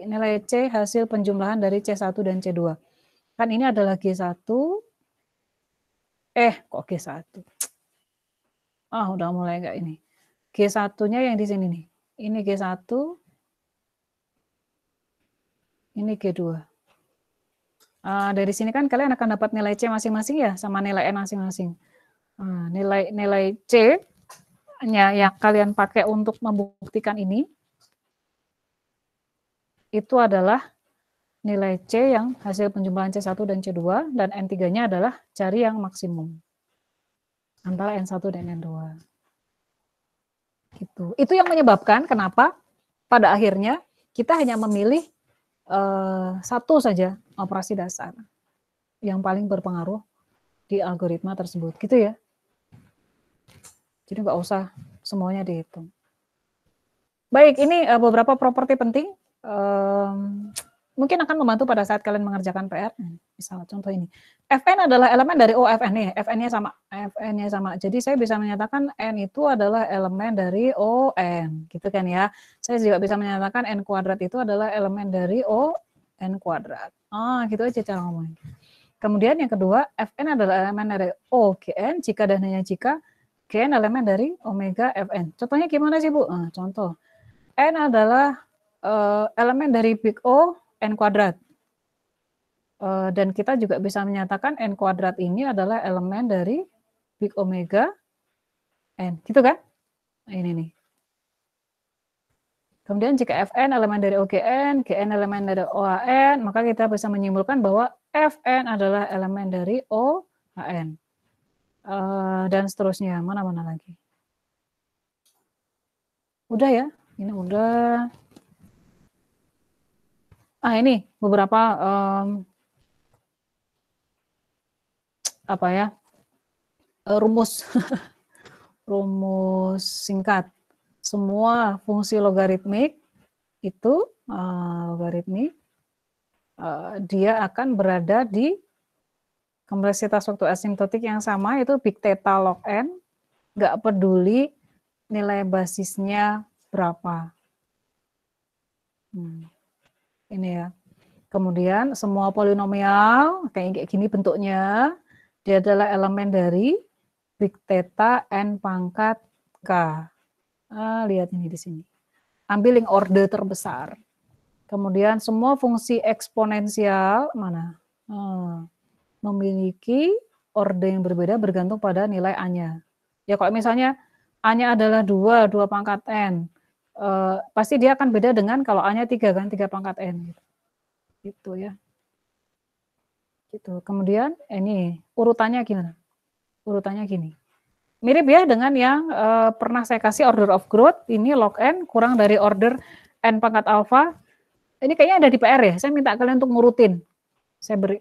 nilai C hasil penjumlahan dari C1 dan C2. Kan ini adalah G1, kok G1? Udah mulai kayak ini. G1-nya yang di sini nih. Ini G1, ini G2. Dari sini kan kalian akan dapat nilai C masing-masing ya, sama nilai N masing-masing. Nilai C-nya yang kalian pakai untuk membuktikan ini, itu adalah nilai C yang hasil penjumlahan C1 dan C2, dan N3-nya adalah cari yang maksimum. Antara N1 dan N2. Gitu. Itu yang menyebabkan kenapa pada akhirnya kita hanya memilih satu saja operasi dasar yang paling berpengaruh di algoritma tersebut, gitu ya. Jadi nggak usah semuanya dihitung. Baik, ini beberapa properti penting, mungkin akan membantu pada saat kalian mengerjakan PR. Misalnya contoh ini, Fn adalah elemen dari Fn nih, Fn-nya sama. Jadi saya bisa menyatakan N itu adalah elemen dari On, gitu kan ya. Saya juga bisa menyatakan N kuadrat itu adalah elemen dari On kuadrat. Gitu aja cara ngomongnya. Kemudian yang kedua, Fn adalah elemen dari OGN jika dan hanya jika Gn elemen dari omega Fn. Contohnya gimana sih, Bu? Contoh, N adalah elemen dari big O N kuadrat. Dan kita juga bisa menyatakan N kuadrat ini adalah elemen dari big omega N. Gitu kan? Ini nih. Kemudian jika Fn elemen dari OGN, Gn elemen dari OHN, maka kita bisa menyimpulkan bahwa Fn adalah elemen dari OHN. Dan seterusnya. Mana-mana lagi. Udah ya? Ini udah. Ini beberapa rumus rumus singkat. Semua fungsi logaritmik itu dia akan berada di kompleksitas waktu asimptotik yang sama, itu big theta log n, nggak peduli nilai basisnya berapa. Ini ya. Kemudian semua polinomial kayak gini bentuknya, dia adalah elemen dari big theta n pangkat k. Lihat ini di sini. Ambil yang order terbesar. Kemudian semua fungsi eksponensial mana? Memiliki order yang berbeda bergantung pada nilai A-nya. Ya kalau misalnya A-nya adalah 2 pangkat n, pasti dia akan beda dengan kalau A-nya 3 kan, 3 pangkat n. Gitu ya. Gitu. Kemudian ini urutannya gimana? Urutannya gini. Mirip ya dengan yang pernah saya kasih order of growth, ini log n kurang dari order n pangkat alpha. Ini kayaknya ada di PR ya, saya minta kalian untuk ngurutin. Saya beri,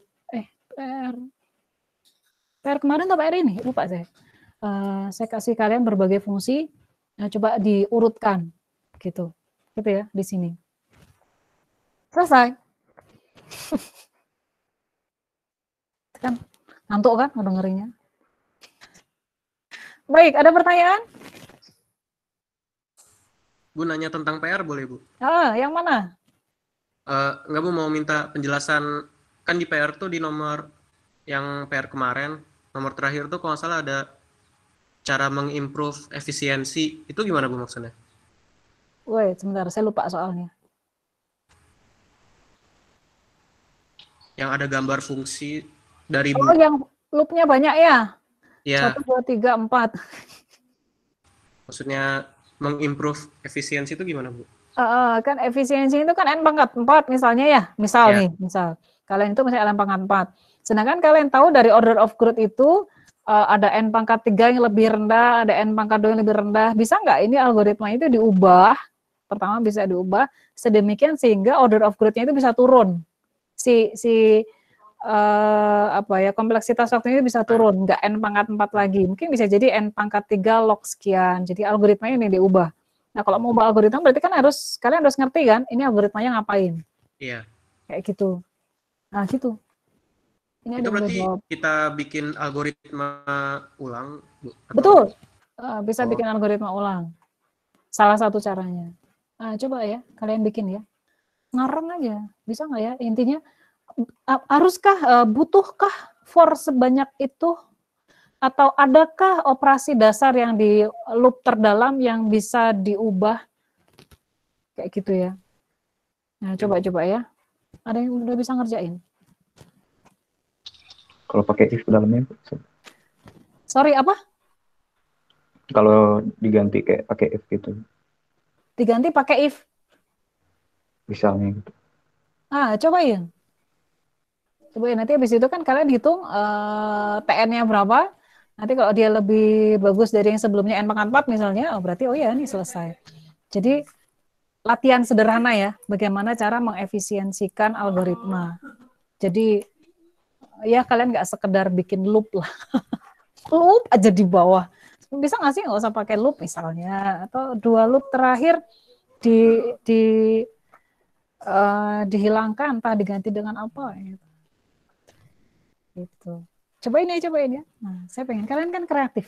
PR kemarin atau PR ini? Lupa saya. Saya kasih kalian berbagai fungsi, coba diurutkan. Gitu ya, di sini. Selesai. Kan ngantuk kan ngedengerinnya. Baik, ada pertanyaan? Bu, nanya tentang PR boleh, Bu? Yang mana? Enggak, Bu, mau minta penjelasan. Kan di PR tuh di nomor yang PR kemarin, nomor terakhir tuh kalau nggak salah ada cara mengimprove efisiensi. Itu gimana, Bu, maksudnya? Wait, sebentar, saya lupa soalnya. Yang ada gambar fungsi dari... yang loopnya banyak ya? Ya. 1, 2, 3, 4. Maksudnya mengimprove efisiensi itu gimana, Bu? Kan efisiensi itu kan n pangkat 4 misalnya ya, misal Ya. nih, misal kalian itu misalnya n pangkat 4. Sedangkan kalian tahu dari order of growth itu ada n pangkat 3 yang lebih rendah, ada n pangkat 2 yang lebih rendah. Bisa nggak ini algoritma itu diubah? Pertama bisa diubah sedemikian sehingga order of growth-nya itu bisa turun. Kompleksitas waktunya itu bisa turun, nggak n pangkat 4 lagi. Mungkin bisa jadi n pangkat 3 log sekian. Jadi algoritmanya ini diubah. Nah, kalau mau ubah algoritma berarti kan kalian harus ngerti kan, ini algoritmanya ngapain. Iya. Kayak gitu. Nah, gitu. Ini Itu ada berarti jawab. kita bikin algoritma ulang, Bu? Atau... Betul. Bisa bikin algoritma ulang. Salah satu caranya. Nah, coba ya, kalian bikin ya. Ngarang aja. Bisa nggak ya? Intinya, haruskah, butuhkah for sebanyak itu? Atau adakah operasi dasar yang di loop terdalam yang bisa diubah? Kayak gitu ya. Nah, coba-coba ya. Ada yang udah bisa ngerjain? Kalau pakai if dalamnya, Sorry, apa? kalau diganti kayak pakai if gitu, Diganti pakai if. misalnya gitu. Cobain. Cobain, nanti habis itu kan kalian hitung TN-nya berapa. Nanti kalau dia lebih bagus dari yang sebelumnya n pangkat 4 misalnya, berarti oh ya ini selesai. Jadi latihan sederhana ya, bagaimana cara mengefisiensikan algoritma. Jadi ya kalian nggak sekedar bikin loop lah. Loop aja di bawah. Bisa nggak sih nggak usah pakai loop misalnya, atau 2 loop terakhir dihilangkan, entah diganti dengan apa gitu. Cobain ya. Nah, saya pengen kalian kan kreatif.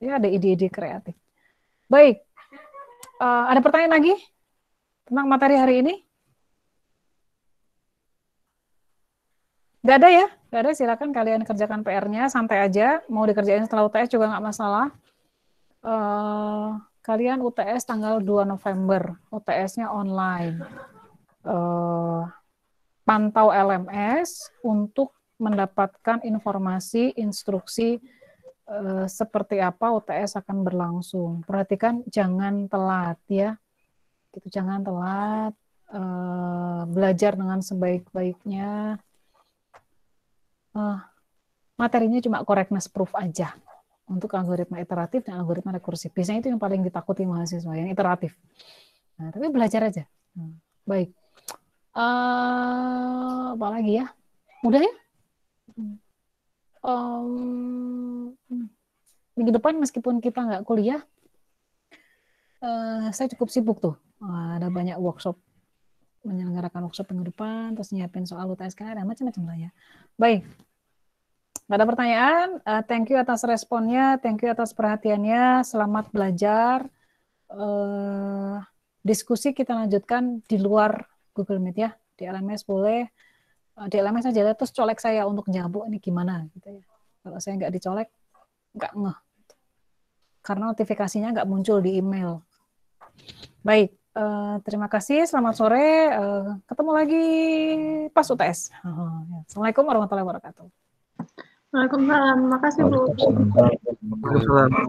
Ya ada ide-ide kreatif. Baik. Ada pertanyaan lagi tentang materi hari ini? Nggak ada ya? Nggak ada, silakan kalian kerjakan PR-nya, santai aja. Mau dikerjain setelah UTS juga nggak masalah. Kalian UTS tanggal 2 November, UTS-nya online. Pantau LMS untuk mendapatkan informasi, instruksi seperti apa UTS akan berlangsung. Perhatikan jangan telat ya. Gitu, jangan telat, belajar dengan sebaik-baiknya. Materinya cuma correctness proof aja untuk algoritma iteratif dan algoritma rekursif. Biasanya itu yang paling ditakuti mahasiswa, yang iteratif. Nah, tapi belajar aja. Baik. Apa lagi ya? Udah ya? Minggu depan meskipun kita nggak kuliah, saya cukup sibuk tuh. Ada banyak workshop, menyelenggarakan workshop minggu depan, terus nyiapin soal UTS, ada macam-macam lah ya. Baik. Nggak ada pertanyaan, thank you atas responnya, thank you atas perhatiannya, selamat belajar. Diskusi kita lanjutkan di luar Google Meet ya, di LMS boleh, di LMS aja, terus colek saya untuk jawab ini gimana gitu ya. Kalau saya nggak dicolek, nggak ngeh, karena notifikasinya nggak muncul di email. Baik, terima kasih, selamat sore, ketemu lagi pas UTS. Assalamualaikum warahmatullahi wabarakatuh. Waalaikumsalam. Makasih, Bu. Waalaikumsalam.